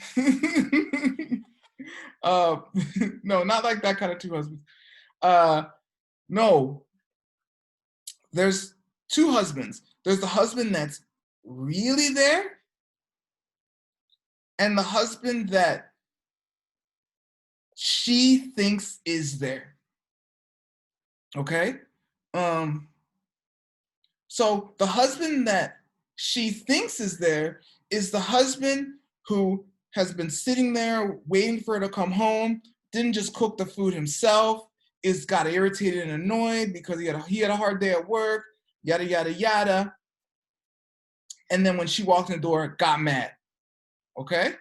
No, not like that kind of two husbands. No, there's two husbands. There's the husband that's really there, and the husband that she thinks is there. Okay? So the husband that she thinks is there is the husband who has been sitting there waiting for her to come home, didn't just cook the food himself, got irritated and annoyed because he had a hard day at work, yada, yada, yada. And then when she walked in the door, got mad. Okay?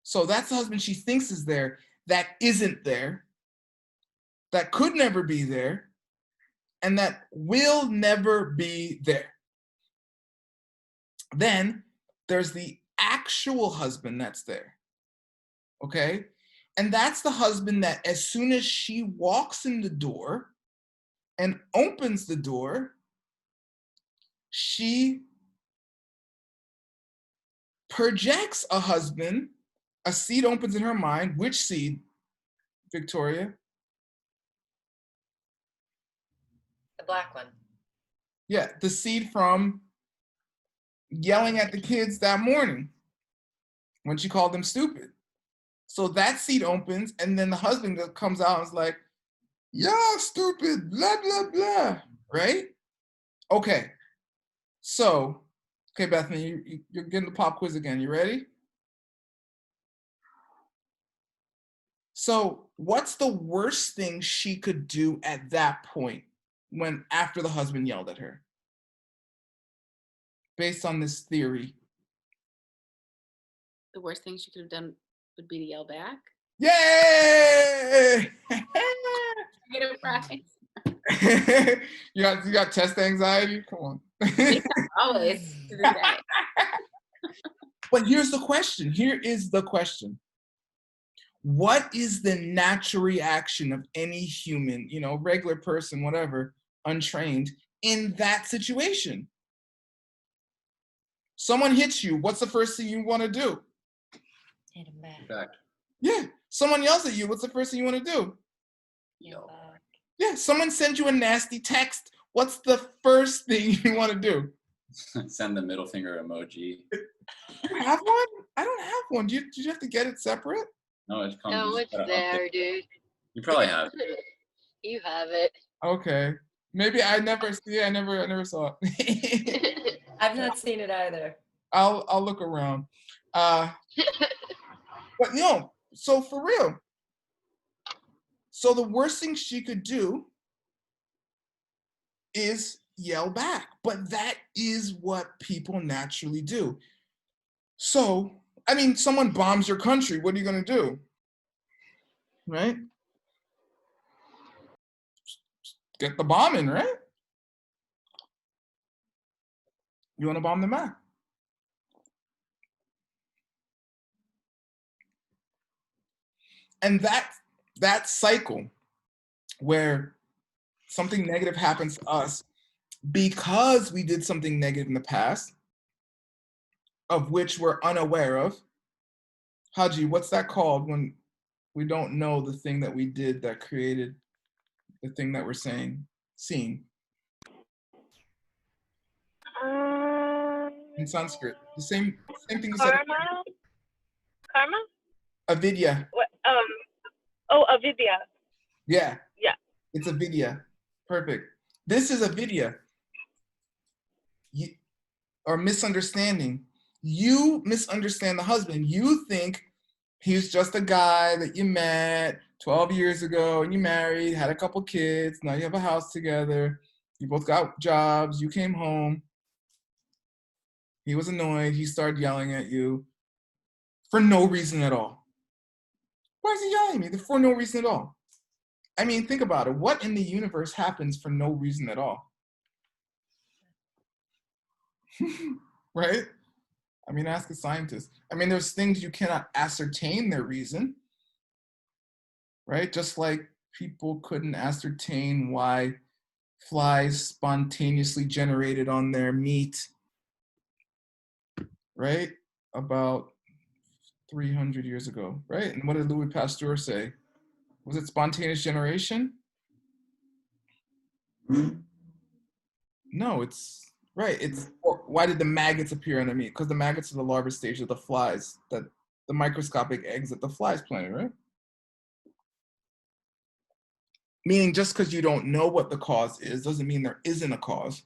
So that's the husband she thinks is there that isn't there, that could never be there, and that will never be there. Then there's the actual husband that's there. Okay? And that's the husband that as soon as she walks in the door and opens the door, she projects a husband. A seed opens in her mind. Which seed, Victoria? The black one. Yeah, the seed from yelling at the kids that morning when she called them stupid. So that seed opens, and then the husband comes out and is like, "Y'all stupid, blah, blah, blah," right? Okay, so, okay, Bethany, you're getting the pop quiz again. You ready? So what's the worst thing she could do at that point when after the husband yelled at her? Based on this theory. The worst thing she could have done would be to yell back. Yay! Get a prize. you got test anxiety? Come on. Always to this day. But here's the question. Here is the question. What is the natural reaction of any human, regular person, whatever, untrained, in that situation? Someone hits you. What's the first thing you want to do? Hit him back. Back. Yeah. Someone yells at you. What's the first thing you want to do? Yell back. Yeah. Someone sends you a nasty text. What's the first thing you want to do? Send the middle finger emoji. You have one? I don't have one. Did you have to get it separate? No, it comes. No, you it's just gotta there, update. dude. You probably have. You have it. Okay. Maybe I never saw it. I've not seen it either. I'll look around. But so for real. So the worst thing she could do is yell back. But that is what people naturally do. So, I mean, someone bombs your country. What are you going to do? Right? Get the bombing, right? You want to bomb them back. And that cycle where something negative happens to us because we did something negative in the past, of which we're unaware of. Haji, what's that called when we don't know the thing that we did that created the thing that we're seeing? In Sanskrit. The same thing you said. Karma? Avidya. Avidya. Yeah. Yeah. It's avidya. Perfect. This is avidya. Or misunderstanding. You misunderstand the husband. You think he's just a guy that you met 12 years ago and you married, had a couple kids, now you have a house together, you both got jobs, you came home. He was annoyed, he started yelling at you for no reason at all. Why is he yelling at me? For no reason at all. I mean, think about it. What in the universe happens for no reason at all? Right? I mean, ask a scientist. I mean, there's things you cannot ascertain their reason, right? Just like people couldn't ascertain why flies spontaneously generated on their meat, right? About 300 years ago, right? And what did Louis Pasteur say? Was it spontaneous generation? No, it's right. Why did the maggots appear on the meat? Because the maggots are the larval stage of the flies, that the microscopic eggs that the flies planted, right? Meaning just because you don't know what the cause is doesn't mean there isn't a cause.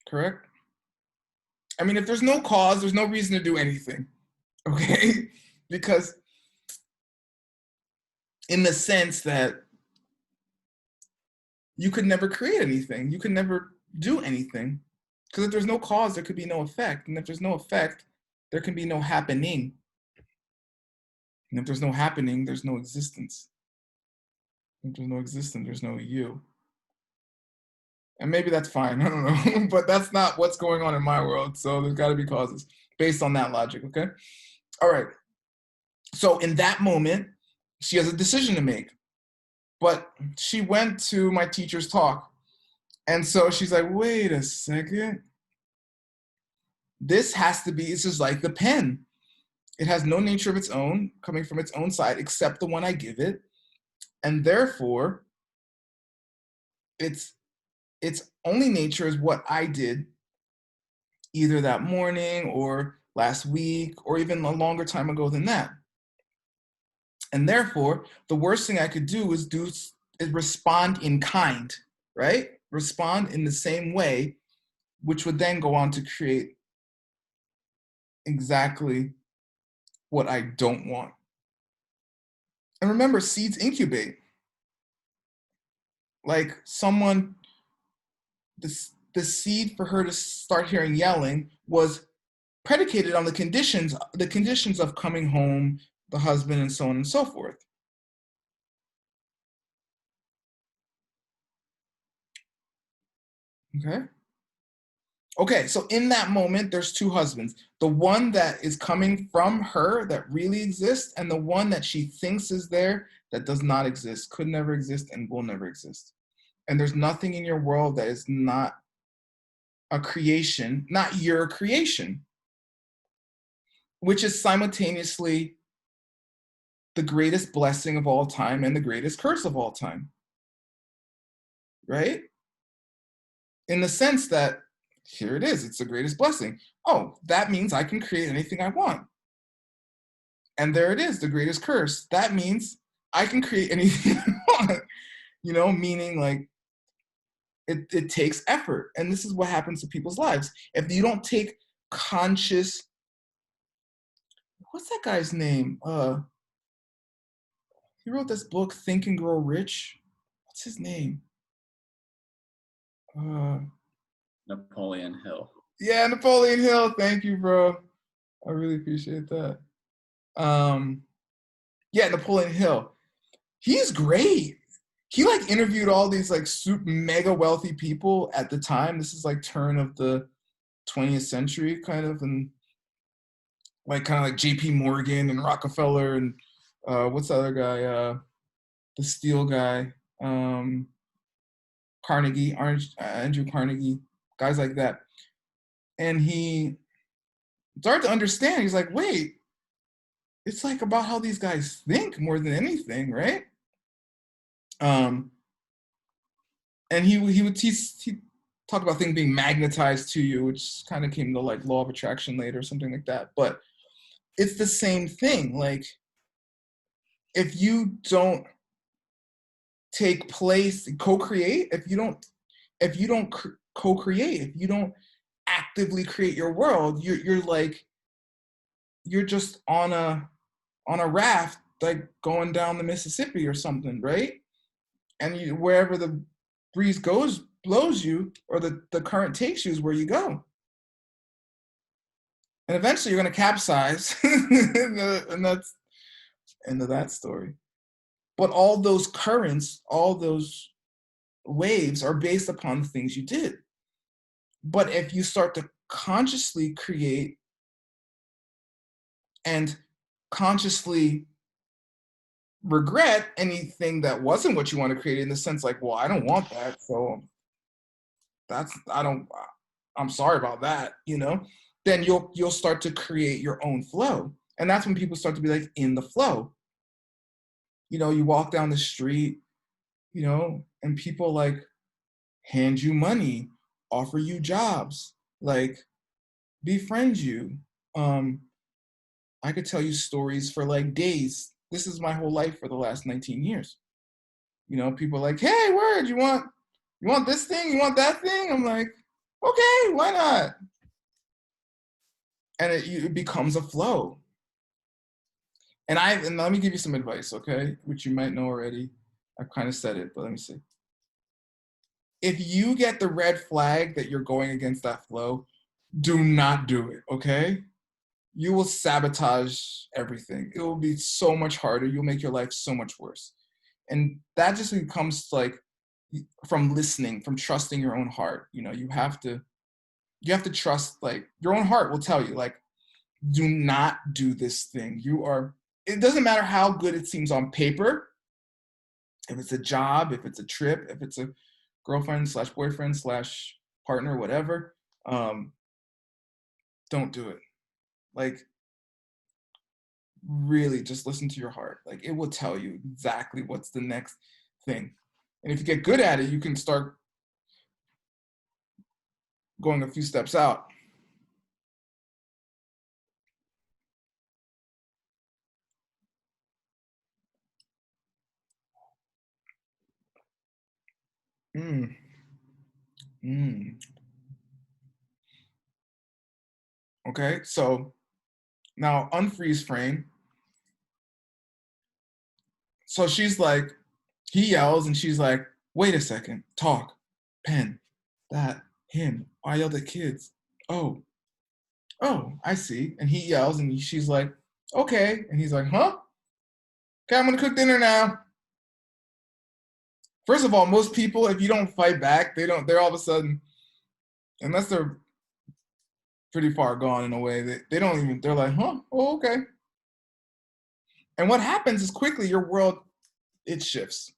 Correct? I mean, if there's no cause, there's no reason to do anything, okay? Because in the sense that you could never create anything. You could never do anything. Because if there's no cause, there could be no effect. And if there's no effect, there can be no happening. And if there's no happening, there's no existence. If there's no existence, there's no you. And maybe that's fine, I don't know. But that's not what's going on in my world. So there's got to be causes based on that logic, okay? All right. So in that moment, she has a decision to make. But she went to my teacher's talk. And so she's like, wait a second. This is like the pen. It has no nature of its own, coming from its own side, except the one I give it. And therefore, its only nature is what I did either that morning or last week or even a longer time ago than that. And therefore, the worst thing I could do is respond in kind, right? Respond in the same way, which would then go on to create exactly what I don't want. And remember, seeds incubate. Like the seed for her to start hearing yelling was predicated on the conditions of coming home, the husband, and so on and so forth. Okay, so in that moment, there's two husbands. The one that is coming from her that really exists, and the one that she thinks is there that does not exist, could never exist, and will never exist. And there's nothing in your world that is not a creation, not your creation, which is simultaneously the greatest blessing of all time and the greatest curse of all time, right? In the sense that, here it is, it's the greatest blessing. Oh, that means I can create anything I want. And there it is, the greatest curse. That means I can create anything I want, meaning like it takes effort. And this is what happens to people's lives. If you don't take conscious, what's that guy's name? He wrote this book, Think and Grow Rich. What's his name? Napoleon Hill. Yeah, Napoleon Hill. Thank you, bro. I really appreciate that. Yeah, Napoleon Hill. He's great. He like interviewed all these like super mega wealthy people at the time. This is like turn of the 20th century kind of, and like kind of like JP Morgan and Rockefeller and what's the other guy? The steel guy. Carnegie, Andrew Carnegie, guys like that. And he started to understand, he's like, wait, it's like about how these guys think more than anything, right? And he talked about things being magnetized to you, which kind of came to like law of attraction later or something like that. But it's the same thing. Like, if you don't take place, co-create, if you don't co-create, if you don't actively create your world, you're just on a raft, like going down the Mississippi or something, right? And wherever the breeze blows you, or the current takes you, is where you go. And eventually you're going to capsize, and that's end of that story. But all those currents, all those waves are based upon the things you did. But if you start to consciously create and consciously regret anything that wasn't what you want to create, in the sense like, well, I don't want that, so I'm sorry about that, then you'll start to create your own flow. And that's when people start to be like in the flow. You walk down the street, and people like hand you money, offer you jobs, like befriend you. I could tell you stories for like days. This is my whole life for the last 19 years. People are like, hey, word, you want this thing? You want that thing? I'm like, okay, why not? And it becomes a flow. And let me give you some advice, okay? Which you might know already. I've kind of said it, but let me see. If you get the red flag that you're going against that flow, do not do it, okay? You will sabotage everything. It will be so much harder. You'll make your life so much worse. And that just comes like from listening, from trusting your own heart. You have to trust, like, your own heart will tell you, like, do not do this thing. You are it doesn't matter how good it seems on paper. If it's a job, if it's a trip, if it's a girlfriend slash boyfriend slash partner, whatever, don't do it. Like, really just listen to your heart. Like, it will tell you exactly what's the next thing. And if you get good at it, you can start going a few steps out. Mm. Mm. Okay, so now unfreeze frame. So she's like, he yells and she's like, wait a second, talk, pen, that, him. I yelled at kids. Oh, I see. And he yells and she's like, okay. And he's like, huh? Okay, I'm gonna cook dinner now. First of all, most people, if you don't fight back, they're all of a sudden, unless they're pretty far gone in a way, they don't even, they're like, huh? Oh, okay. And what happens is quickly your world, it shifts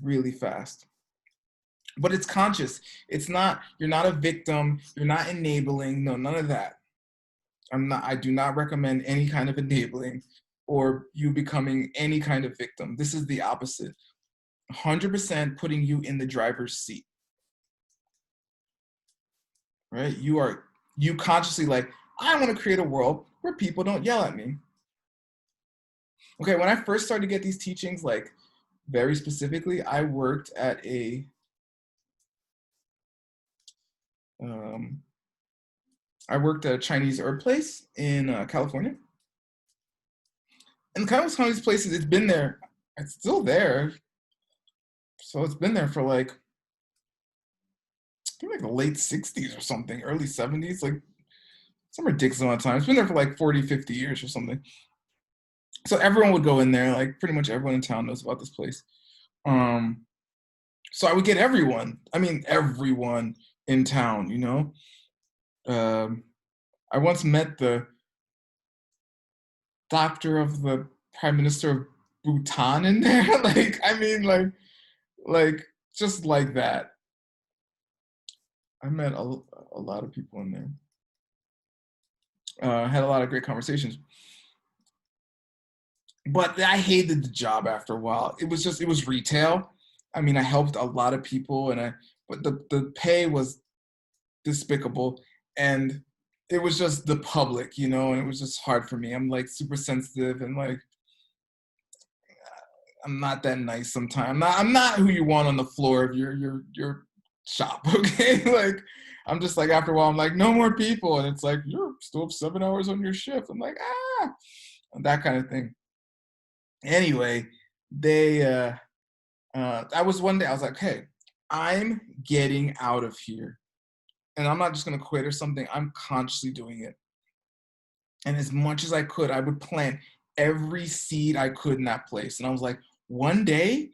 really fast. But it's conscious. It's not, you're not a victim, you're not enabling, no, none of that. I do not recommend any kind of enabling or you becoming any kind of victim. This is the opposite. 100% putting you in the driver's seat. Right? You consciously like, I want to create a world where people don't yell at me. Okay, when I first started to get these teachings, like very specifically, I worked at a Chinese herb place in California. And kind of one of these places, it's been there, it's still there. So it's been there for like, I think like the late 60s or something, early 70s, like some ridiculous amount of time. It's been there for like 40, 50 years or something. So everyone would go in there, like pretty much everyone in town knows about this place. So I would get everyone in town, you know? I once met the doctor of the Prime Minister of Bhutan in there. like just like that. I met a lot of people in there. Had a lot of great conversations. But I hated the job after a while. It was retail. I mean, I helped a lot of people but the pay was despicable and it was just the public, you know, and it was just hard for me. I'm like super sensitive and like I'm not that nice sometimes. I'm not who you want on the floor of your shop, okay? Like I'm just like after a while I'm like no more people and it's like you're still have 7 hours on your shift. I'm like that kind of thing. Anyway, I was one day I was like, hey, I'm getting out of here. And I'm not just gonna quit or something. I'm consciously doing it. And as much as I could, I would plant every seed I could in that place. And I was like, one day,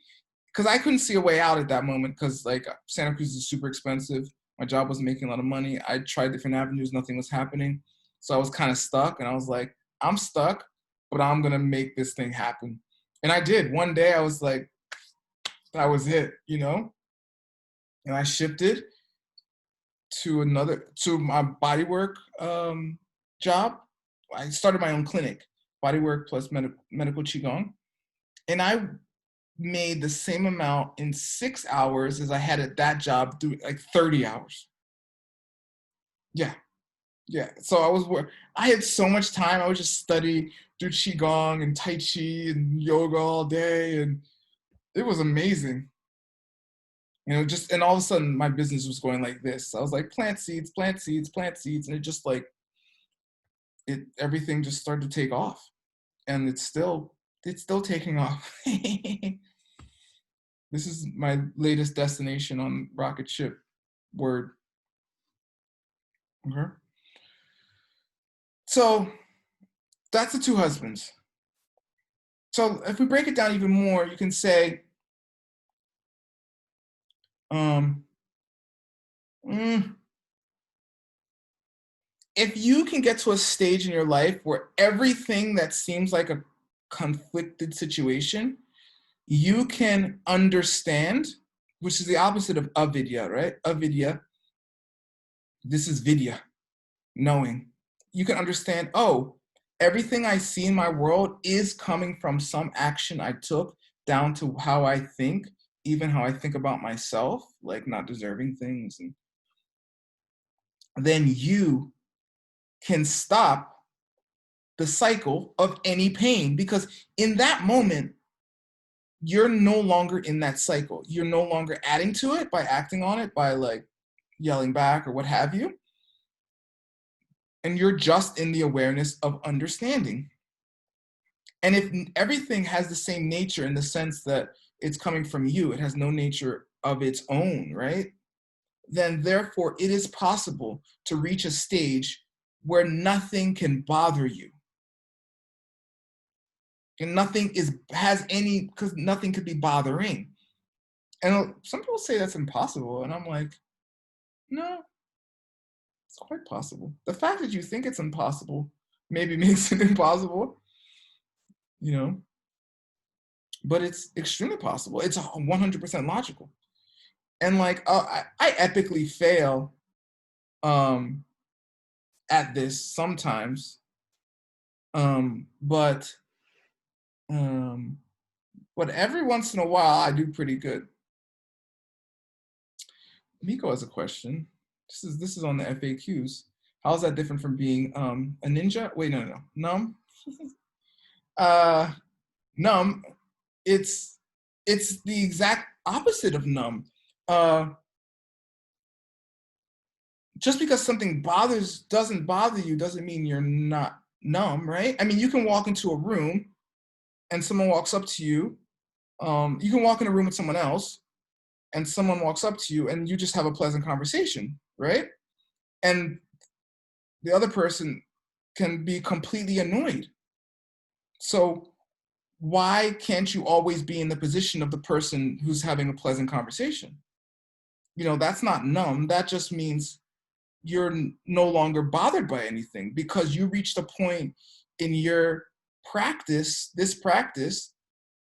because I couldn't see a way out at that moment because like Santa Cruz is super expensive. My job wasn't making a lot of money. I tried different avenues, nothing was happening. So I was kind of stuck and I was like, I'm stuck, but I'm gonna make this thing happen. And I did. One day I was like, that was it, you know? And I shifted to my bodywork job. I started my own clinic, bodywork plus medical Qigong. And I made the same amount in 6 hours as I had at that job doing like 30 hours. Yeah. So I had so much time. I would just study, do Qigong and Tai Chi and yoga all day. And it was amazing. You know, and all of a sudden my business was going like this. I was like, plant seeds. And it just like, everything just started to take off. And it's still taking off. This is my latest destination on rocket ship. Word. Okay. So that's the two husbands. So if we break it down even more, you can say, if you can get to a stage in your life where everything that seems like a conflicted situation, you can understand, which is the opposite of avidya, right? Avidya, this is vidya, knowing. You can understand, oh, everything I see in my world is coming from some action I took, down to how I think, even how I think about myself, like not deserving things. And then you can stop the cycle of any pain, because in that moment, you're no longer in that cycle. You're no longer adding to it by acting on it, by like yelling back or what have you. And you're just in the awareness of understanding. And if everything has the same nature in the sense that it's coming from you, it has no nature of its own, right? Then therefore it is possible to reach a stage where nothing can bother you. And nothing has any, because nothing could be bothering. And some people say that's impossible. And I'm like, no, it's quite possible. The fact that you think it's impossible maybe makes it impossible, you know, but it's extremely possible. It's 100% logical. And like, I epically fail at this sometimes, but every once in a while I do pretty good. Miko has a question. This is on the FAQs. How is that different from being a ninja? Wait, no. Numb. Numb. It's the exact opposite of numb. Just because something doesn't bother you doesn't mean you're not numb, right? I mean, you can walk into a room and someone walks up to you. You can walk in a room with someone else and someone walks up to you and you just have a pleasant conversation, right? And the other person can be completely annoyed. So why can't you always be in the position of the person who's having a pleasant conversation? You know, that's not numb. That just means you're no longer bothered by anything, because you reached a point in your practice,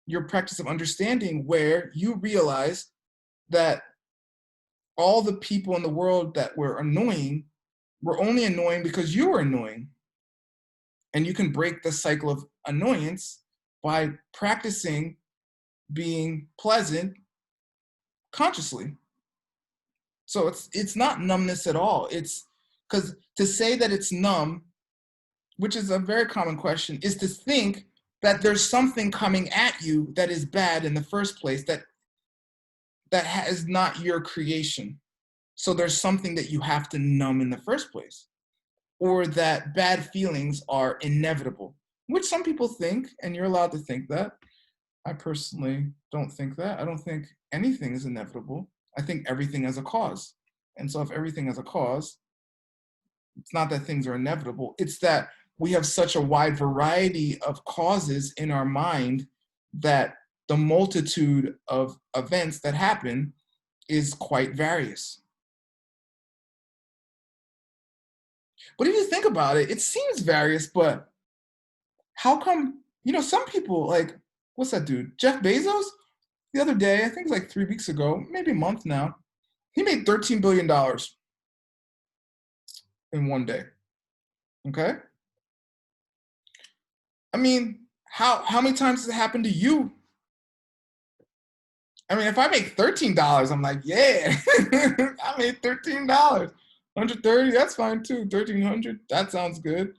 your practice of understanding, where you realize that all the people in the world that were annoying were only annoying because you were annoying. And you can break the cycle of annoyance by practicing being pleasant consciously. So it's not numbness at all. It's because to say that it's numb, which is a very common question, is to think that there's something coming at you that is bad in the first place, that is not your creation. So there's something that you have to numb in the first place, or that bad feelings are inevitable, which some people think, and you're allowed to think that. I personally don't think that. I don't think anything is inevitable. I think everything has a cause. And so if everything has a cause, it's not that things are inevitable. It's that we have such a wide variety of causes in our mind that the multitude of events that happen is quite various. But if you think about it, it seems various, but how come, you know, some people, like, what's that dude? Jeff Bezos? The other day, I think it was like 3 weeks ago, maybe a month now, he made $13 billion in one day. Okay? I mean, how many times has it happened to you? I mean, if I make $13, I'm like, yeah, I made $13. 130, that's fine too. 1,300, that sounds good.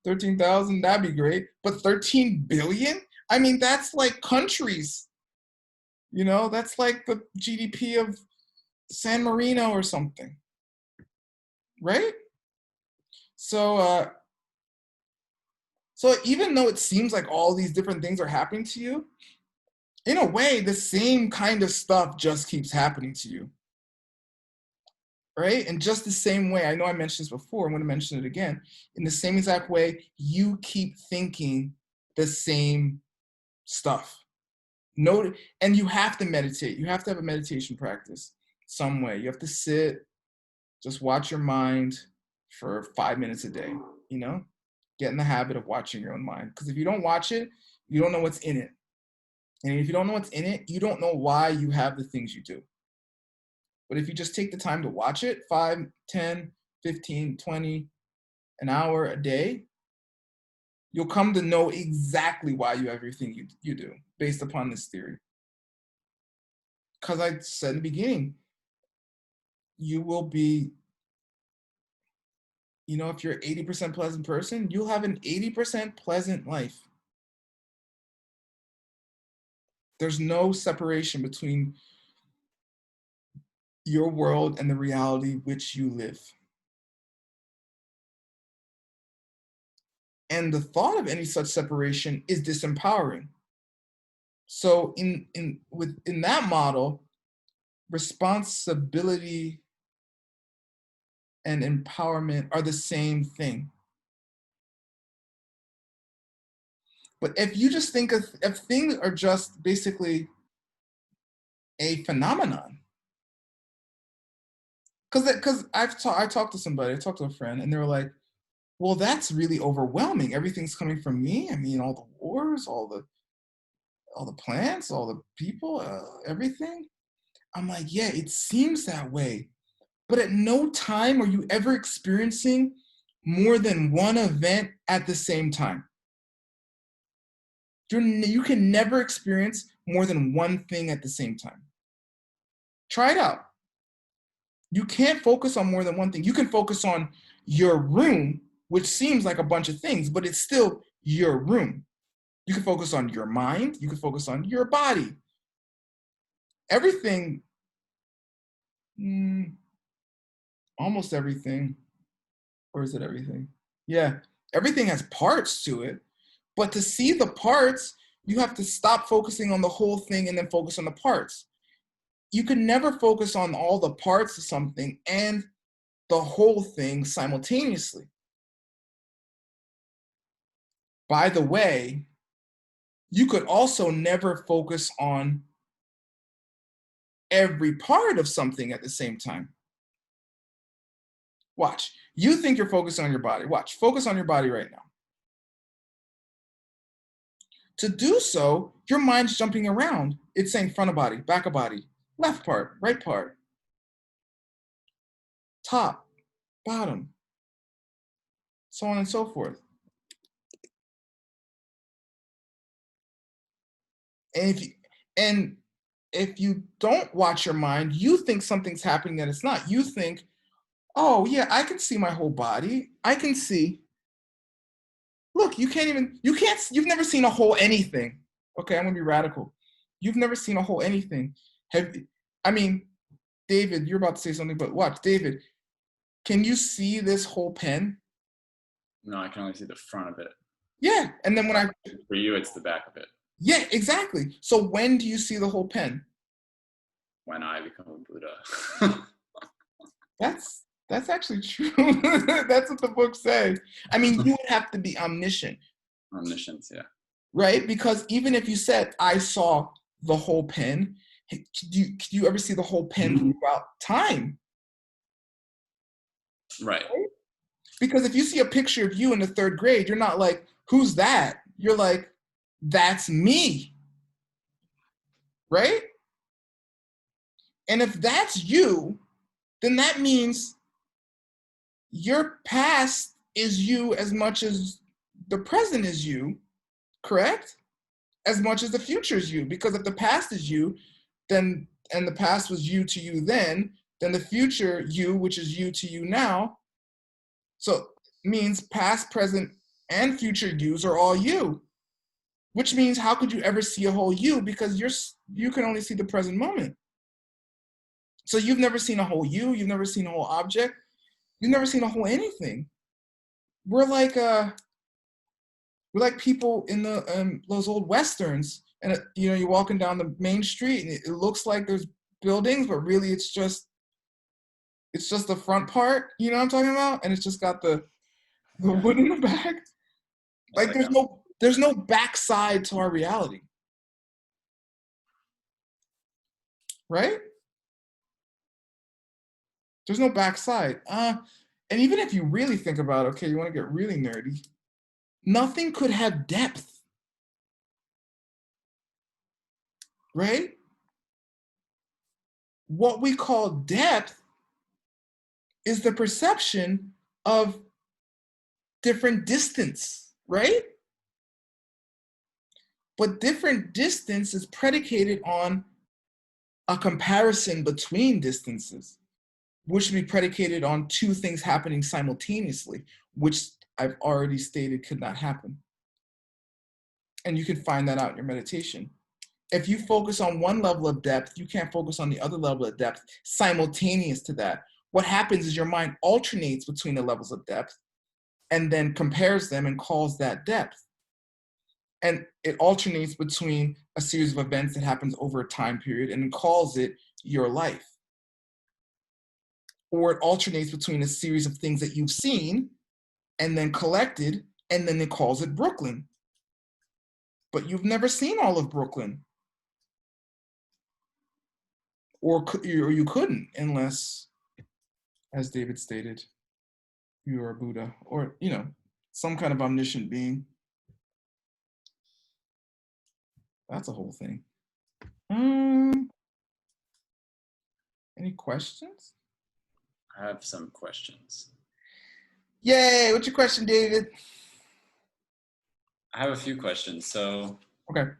13,000, that'd be great. But 13 billion? I mean, that's like countries. You know, that's like the GDP of San Marino or something, right? So, so even though it seems like all these different things are happening to you, in a way, the same kind of stuff just keeps happening to you, right? And just the same way, I know I mentioned this before, I'm going to mention it again, in the same exact way, you keep thinking the same stuff. And you have to meditate. You have to have a meditation practice some way. You have to sit, just watch your mind, for 5 minutes a day, you know? Get in the habit of watching your own mind. Because if you don't watch it, you don't know what's in it. And if you don't know what's in it, you don't know why you have the things you do. But if you just take the time to watch it, 5, 10, 15, 20, an hour a day, you'll come to know exactly why you have everything you do based upon this theory. Because I said in the beginning, you will be, you know, if you're an 80% pleasant person, you'll have an 80% pleasant life. There's no separation between your world and the reality which you live. And the thought of any such separation is disempowering. So in that model, responsibility and empowerment are the same thing. But if you just think of if things are just basically a phenomenon, because I talked to somebody, I talked to a friend, and they were like, well, that's really overwhelming. Everything's coming from me. I mean, all the wars, all the plants, all the people, everything. I'm like, yeah, it seems that way. But at no time are you ever experiencing more than one event at the same time. You can never experience more than one thing at the same time. Try it out. You can't focus on more than one thing. You can focus on your room, which seems like a bunch of things, but it's still your room. You can focus on your mind. You can focus on your body. Everything, almost everything, or is it everything? Yeah, everything has parts to it, but to see the parts, you have to stop focusing on the whole thing and then focus on the parts. You can never focus on all the parts of something and the whole thing simultaneously. By the way, you could also never focus on every part of something at the same time. Watch. You think you're focused on your body. Watch. Focus on your body right now. To do so, your mind's jumping around. It's saying front of body, back of body, left part, right part, top, bottom, so on and so forth. And if you don't watch your mind, you think something's happening that it's not. You think, oh yeah, I can see my whole body. I can see. Look, you've never seen a whole anything. Okay, I'm gonna be radical. You've never seen a whole anything. David, you're about to say something, but watch, David, can you see this whole pen? No, I can only see the front of it. Yeah, and then for you, it's the back of it. Yeah, exactly. So when do you see the whole pen? When I become a Buddha. That's actually true. That's what the books say. I mean, you would have to be omniscient. Omniscience, yeah. Right? Because even if you said, I saw the whole pen, could you ever see the whole pen throughout time? Right. Because if you see a picture of you in the 3rd grade, you're not like, who's that? You're like, that's me. Right? And if that's you, then that means your past is you as much as the present is you, correct? As much as the future is you. Because if the past is you, then, and the past was you to you then the future you, which is you to you now, so means past, present, and future yous are all you. Which means how could you ever see a whole you? Because you can only see the present moment. So you've never seen a whole you, you've never seen a whole object, you've never seen a whole anything. We're like people in those old westerns, and you're walking down the main street, and it looks like there's buildings, but really it's just the front part. You know what I'm talking about? And it's just got the wood in the back. Like there's no backside to our reality, right? There's no backside. And even if you really think about, okay, you want to get really nerdy, nothing could have depth, right? What we call depth is the perception of different distance, right? But different distance is predicated on a comparison between distances, which should be predicated on two things happening simultaneously, which I've already stated could not happen. And you can find that out in your meditation. If you focus on one level of depth, you can't focus on the other level of depth simultaneous to that. What happens is your mind alternates between the levels of depth and then compares them and calls that depth. And it alternates between a series of events that happens over a time period and calls it your life. Or it alternates between a series of things that you've seen and then collected, and then it calls it Brooklyn. But you've never seen all of Brooklyn. Or you couldn't, unless, as David stated, you are a Buddha or, some kind of omniscient being. That's a whole thing. Any questions? I have some questions. Yay! What's your question, David? I have a few questions. So, okay.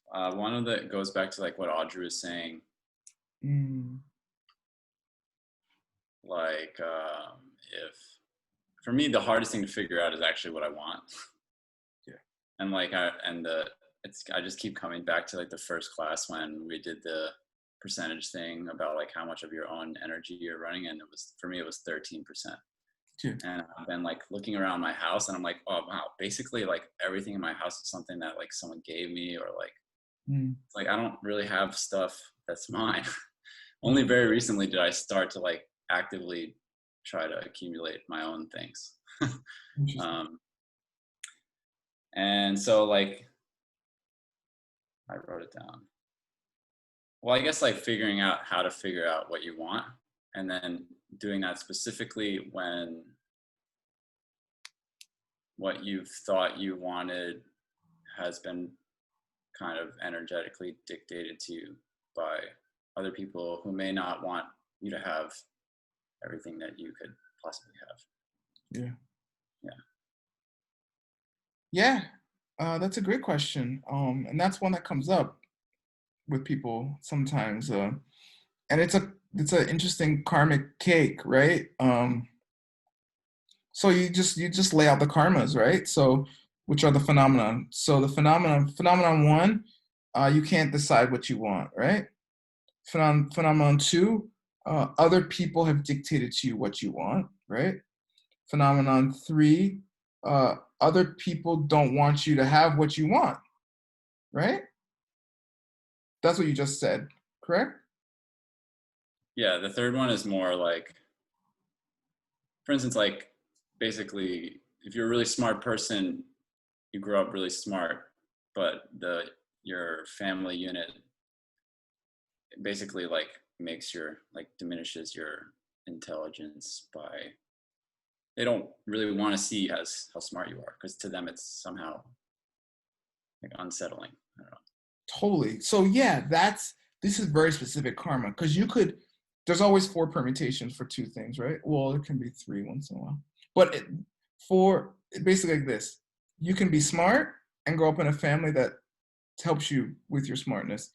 One of that goes back to like what Audrey was saying. Like, if for me the hardest thing to figure out is actually what I want. Yeah. And like I just keep coming back to like the first class when we did the percentage thing about like how much of your own energy you're running, and for me it was 13%. Yeah. And I've been like looking around my house and I'm like, oh wow, basically like everything in my house is something that like someone gave me, or like like I don't really have stuff that's mine. Only very recently did I start to like actively try to accumulate my own things. And so like I wrote it down. Well, I guess like figuring out how to figure out what you want, and then doing that specifically when what you've thought you wanted has been kind of energetically dictated to you by other people who may not want you to have everything that you could possibly have. Yeah, that's a great question. And that's one that comes up with people sometimes. And it's an interesting karmic cake, right? So you just lay out the karmas, right? So which are the phenomenon. So the phenomenon one, you can't decide what you want, right? Phenomenon two, other people have dictated to you what you want, right? Phenomenon three, other people don't want you to have what you want, right? That's what you just said, correct? Yeah, the third one is more like, for instance, like basically if you're a really smart person, you grow up really smart, but your family unit basically like diminishes your intelligence by, they don't really want to see how smart you are, because to them it's somehow like unsettling. I don't know. Totally. So yeah, this is very specific karma, because there's always 4 permutations for 2 things, right? Well, it can be 3 once in a while. But basically like this, you can be smart and grow up in a family that helps you with your smartness.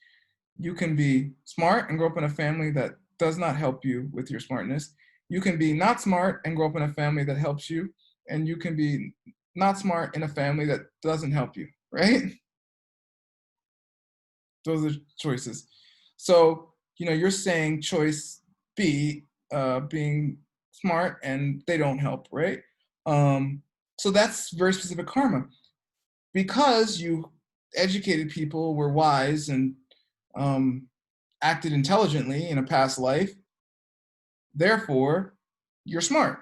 You can be smart and grow up in a family that does not help you with your smartness. You can be not smart and grow up in a family that helps you. And you can be not smart in a family that doesn't help you, right? Those are choices. So, you're saying choice B, being smart and they don't help, right? So that's very specific karma. Because you educated people, were wise, and acted intelligently in a past life, therefore, you're smart,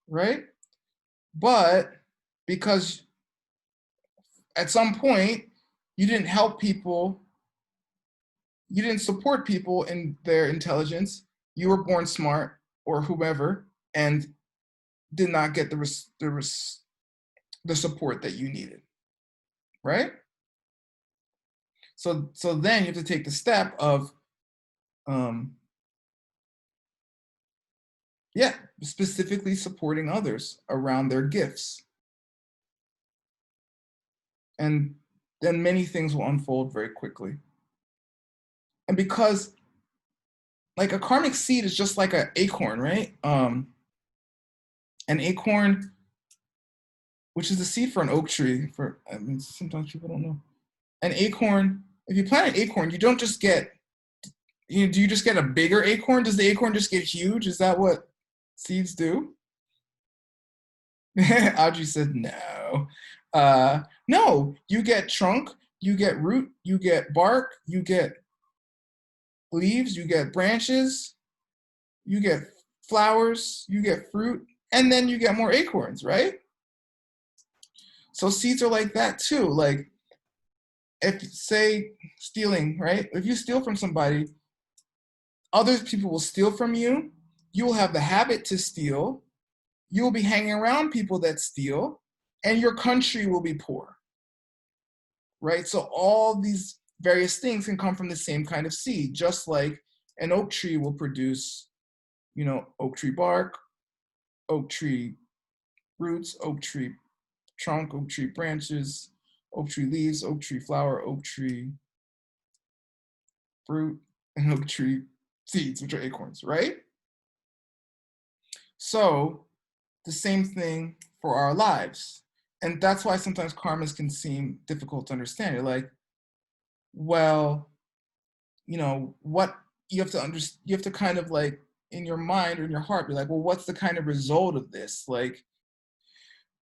right? But because at some point, you didn't help people, you didn't support people in their intelligence, you were born smart or whoever and did not get the support that you needed, right? So then you have to take the step of, specifically supporting others around their gifts. And then many things will unfold very quickly. And because like a karmic seed is just like an acorn, right? An acorn, which is the seed for an oak tree, sometimes people don't know. An acorn, if you plant an acorn, you don't just get, do you just get a bigger acorn? Does the acorn just get huge? Is that what seeds do? Audrey said no. No, you get trunk, you get root, you get bark, you get leaves, you get branches, you get flowers, you get fruit, and then you get more acorns, right? So seeds are like that too. Like if, say, stealing, right? If you steal from somebody, other people will steal from you. You will have the habit to steal. You will be hanging around people that steal, and your country will be poor, right? So all these various things can come from the same kind of seed, just like an oak tree will produce, oak tree bark, oak tree roots, oak tree trunk, oak tree branches, oak tree leaves, oak tree flower, oak tree fruit, and oak tree seeds, which are acorns, right? So the same thing for our lives. And that's why sometimes karmas can seem difficult to understand. You're like, well, what you have to kind of like in your mind or in your heart be like, well, what's the kind of result of this? Like,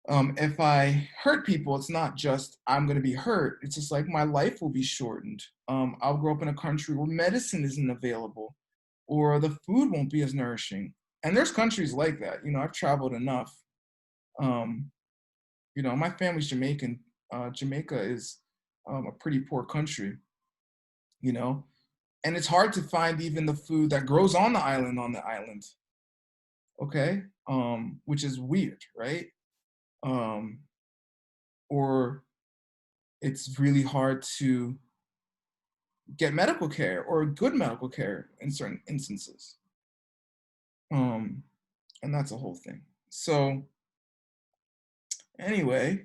if I hurt people, it's not just I'm going to be hurt. It's just like my life will be shortened. I'll grow up in a country where medicine isn't available or the food won't be as nourishing. And there's countries like that. I've traveled enough. My family's Jamaican. Jamaica is a pretty poor country, and it's hard to find even the food that grows on the island. Okay. Which is weird, right? Or it's really hard to get medical care or good medical care in certain instances. And that's a whole thing. So anyway,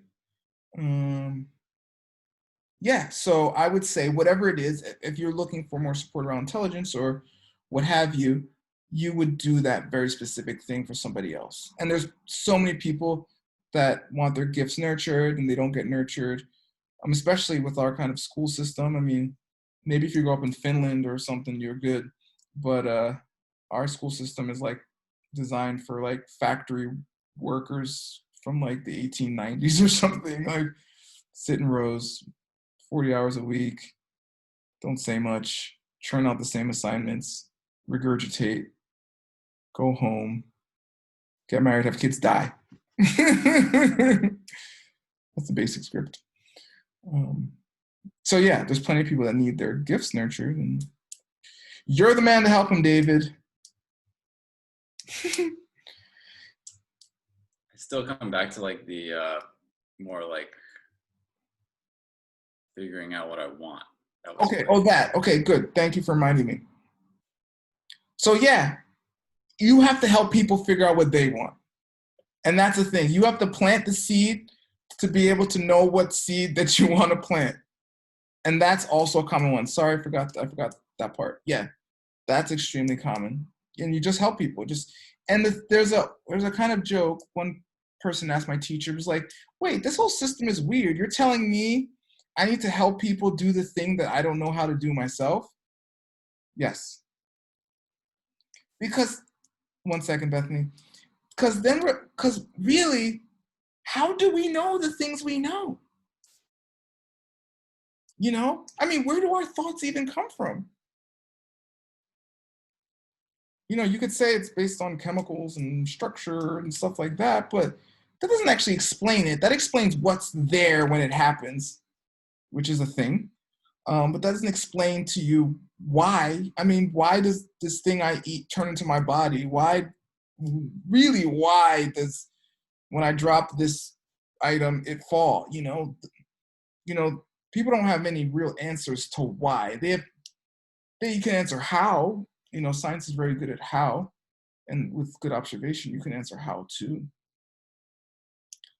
so I would say whatever it is, if you're looking for more support around intelligence or what have you, you would do that very specific thing for somebody else. And there's so many people that want their gifts nurtured and they don't get nurtured, especially with our kind of school system. I mean, maybe if you grow up in Finland or something, you're good. But our school system is like designed for like factory workers from like the 1890s or something, like sit in rows, 40 hours a week, don't say much, churn out the same assignments, regurgitate, go home, get married, have kids, die. That's the basic script. So yeah, there's plenty of people that need their gifts nurtured, and you're the man to help them, David. I still come back to like the more like figuring out what I want. Okay. Oh, that. Okay, good. Thank you for reminding me. So yeah, you have to help people figure out what they want. And that's the thing. You have to plant the seed to be able to know what seed that you want to plant. And that's also a common one. Sorry, I forgot that part. Yeah, that's extremely common. And you just help people. There's a kind of joke. One person asked my teacher, was like, wait, this whole system is weird. You're telling me I need to help people do the thing that I don't know how to do myself? Yes. Because, one second, Bethany. Because really, how do we know the things we know? I mean, where do our thoughts even come from? You could say it's based on chemicals and structure and stuff like that, but that doesn't actually explain it. That explains what's there when it happens, which is a thing. But that doesn't explain to you why. I mean, why does this thing I eat turn into my body? Why does when I drop this item it fall? People don't have any real answers to why. They can answer how. Science is very good at how, and with good observation, you can answer how too.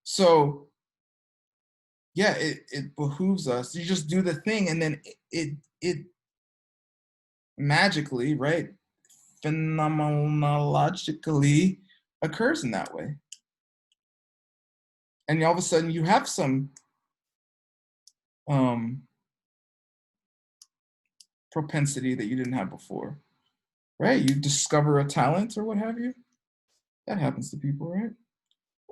So yeah, it behooves us. You just do the thing, and then it magically, right, phenomenologically occurs in that way. And all of a sudden you have some propensity that you didn't have before, right? You discover a talent or what have you. That happens to people, right?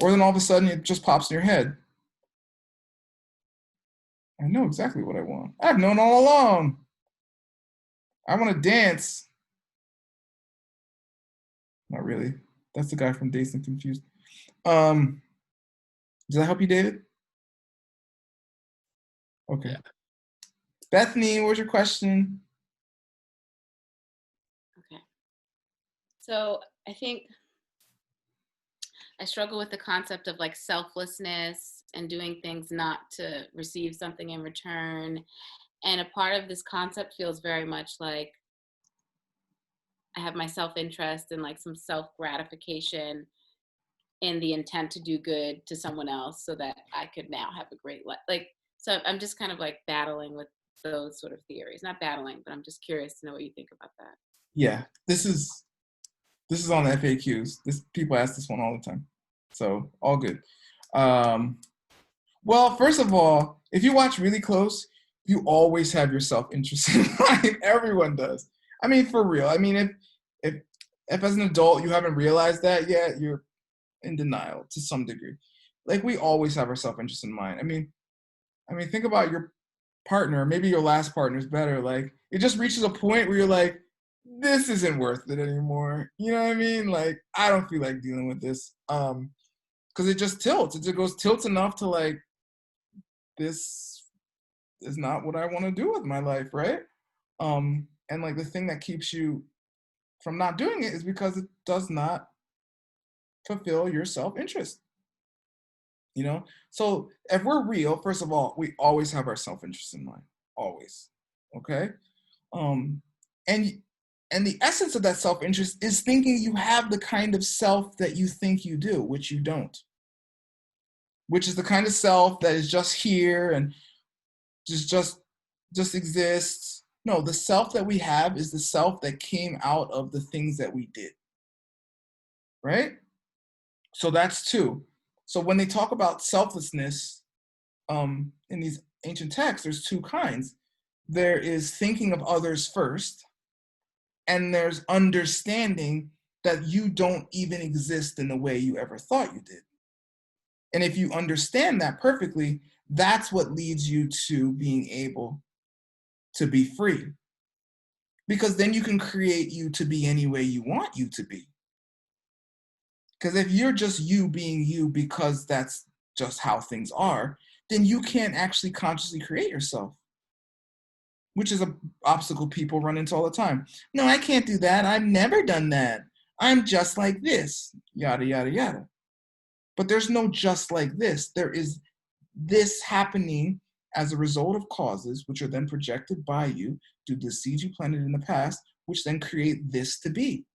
Or then all of a sudden it just pops in your head. I know exactly what I want. I've known all along. I want to dance. Not really. That's the guy from Dazed and Confused. Does that help you, David? Okay. Yeah. Bethany, what was your question? Okay. So I think I struggle with the concept of like selflessness and doing things not to receive something in return. And a part of this concept feels very much like I have my self-interest and like some self-gratification in the intent to do good to someone else so that I could now have a great life. So I'm just kind of like battling with those sort of theories. Not battling, but I'm just curious to know what you think about that. Yeah, this is on the FAQs. People ask this one all the time. So all good. Well, first of all, if you watch really close, you always have your self-interest in mind. Everyone does. I mean, for real. I mean, if as an adult you haven't realized that yet, you're in denial to some degree. Like, we always have our self-interest in mind. I mean, think about your partner. Maybe your last partner is better. Like, it just reaches a point where you're like, this isn't worth it anymore. You know what I mean? Like, I don't feel like dealing with this. Because it just tilts. It just tilts enough to like, this is not what I want to do with my life, right? And like the thing that keeps you from not doing it is because it does not fulfill your self-interest. So if we're real, first of all, we always have our self-interest in mind. Always. Okay? And the essence of that self-interest is thinking you have the kind of self that you think you do, which you don't. Which is the kind of self that is just here and just exists. No, the self that we have is the self that came out of the things that we did. Right? So that's two. So when they talk about selflessness in these ancient texts, there's two kinds. There is thinking of others first, and there's understanding that you don't even exist in the way you ever thought you did. And if you understand that perfectly, that's what leads you to being able to be free. Because then you can create you to be any way you want you to be. Because if you're just you being you because that's just how things are, then you can't actually consciously create yourself, which is an obstacle people run into all the time. No, I can't do that. I've never done that. I'm just like this, yada, yada, yada. But there's no just like this. There is this happening as a result of causes, which are then projected by you due to the seeds you planted in the past, which then create this to be.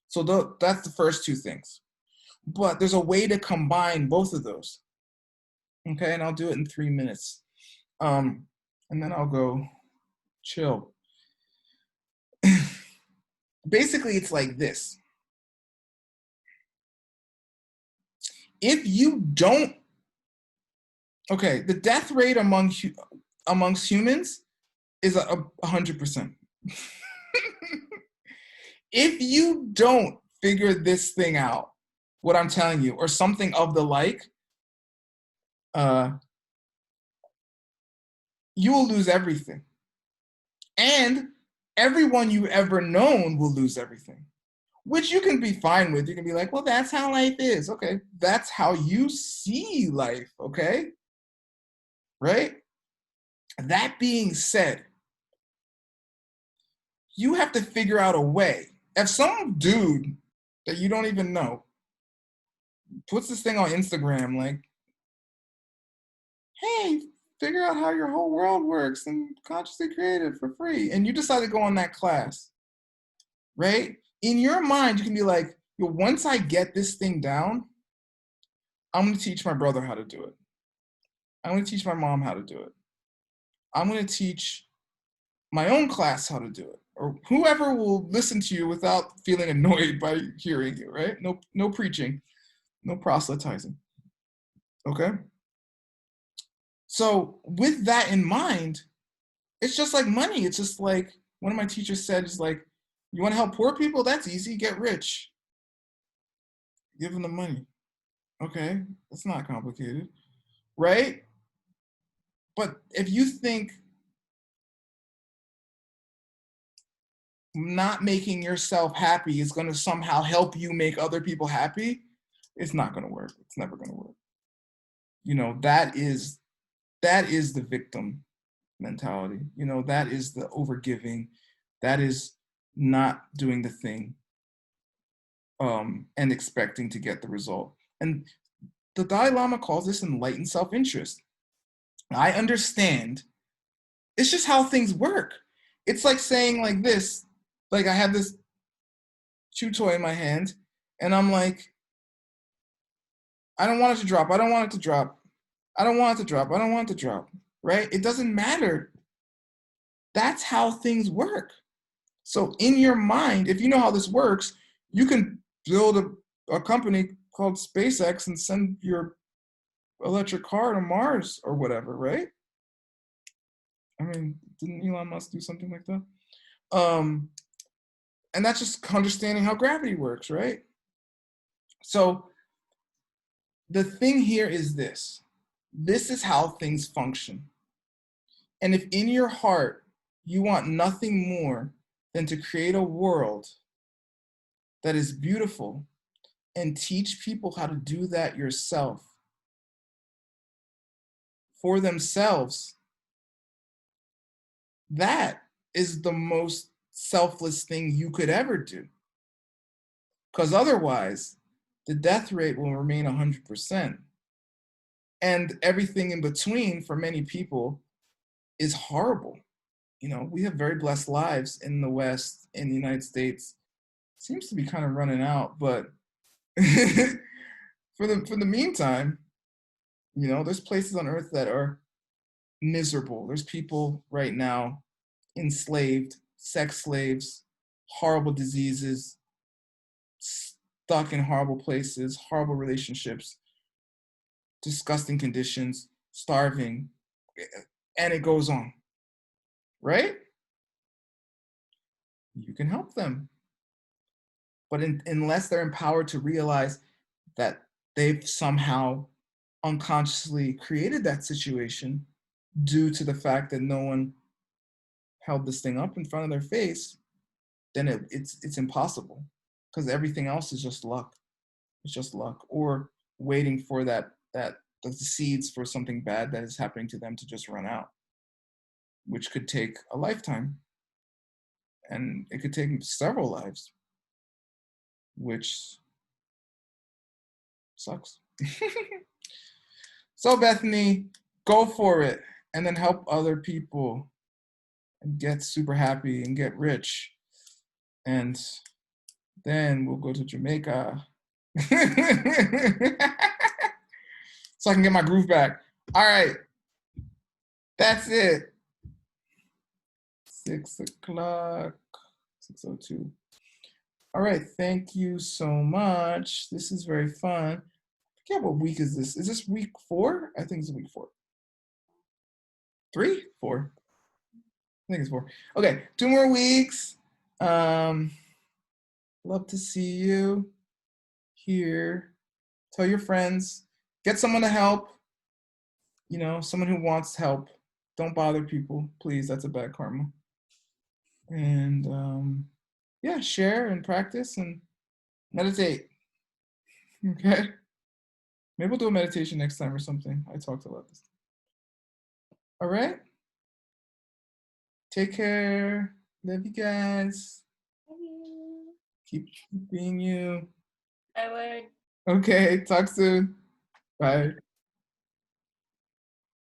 So that's the first two things. But there's a way to combine both of those. Okay, and I'll do it in 3 minutes. And then I'll go chill. Basically, it's like this. If you don't, okay, the death rate amongst humans is 100%. If you don't figure this thing out, what I'm telling you, or something of the like, you will lose everything. And everyone you've ever known will lose everything, which you can be fine with. You can be like, well, that's how life is. Okay, that's how you see life, okay? Right? That being said, you have to figure out a way. If some dude that you don't even know puts this thing on Instagram, like, hey, figure out how your whole world works and consciously create it for free, and you decide to go on that class, right? In your mind, you can be like, yo, once I get this thing down, I'm going to teach my brother how to do it. I'm going to teach my mom how to do it. I'm going to teach my own class how to do it, or whoever will listen to you without feeling annoyed by hearing you, right? No preaching, no proselytizing, okay? So with that in mind, it's just like money. It's just like one of my teachers said, is like, you want to help poor people? That's easy, get rich. Give them the money. Okay, that's not complicated, right? But if you think not making yourself happy is going to somehow help you make other people happy, it's not going to work. It's never going to work. You know, that is the victim mentality. You know, that is the overgiving. That is not doing the thing and expecting to get the result. And the Dalai Lama calls this enlightened self-interest. I understand. It's just how things work. It's like saying like this, like I have this chew toy in my hand and I'm like, I don't want it to drop. I don't want it to drop. I don't want it to drop. I don't want it to drop, right? It doesn't matter. That's how things work. So in your mind, if you know how this works, you can build a company called SpaceX and send your electric car to Mars or whatever, right? I mean, didn't Elon Musk do something like that? And that's just understanding how gravity works, right? So the thing here is this. This is how things function. And if in your heart you want nothing more than to create a world that is beautiful and teach people how to do that yourself for themselves, that is the most selfless thing you could ever do. Because otherwise, the death rate will remain 100%. And everything in between for many people is horrible. You know, we have very blessed lives in the West, in the United States. Seems to be kind of running out, but for the meantime, you know, there's places on earth that are miserable. There's people right now enslaved, sex slaves, horrible diseases, stuck in horrible places, horrible relationships, disgusting conditions, starving, and it goes on, right? You can help them. But unless they're empowered to realize that they've somehow unconsciously created that situation due to the fact that no one held this thing up in front of their face, then it's impossible, because everything else is just luck. It's just luck, or waiting for the seeds for something bad that is happening to them to just run out, which could take a lifetime, and it could take several lives, which sucks. So Bethany, go for it, and then help other people and get super happy and get rich. And then we'll go to Jamaica. So I can get my groove back. All right. That's it. 6 o'clock, 6:02. All right, thank you so much. This is very fun. I forget what week is this. Is this week 4? I think it's week 4. 3? 4? I think it's 4. Okay, 2 more weeks. Love to see you here. Tell your friends. Get someone to help. You know, someone who wants help. Don't bother people, please. That's a bad karma. And yeah, share and practice and meditate. Okay? Maybe we'll do a meditation next time or something. I talked about this. All right? Take care. Love you guys. Love you. Keep being you. I would. Okay, talk soon. Bye.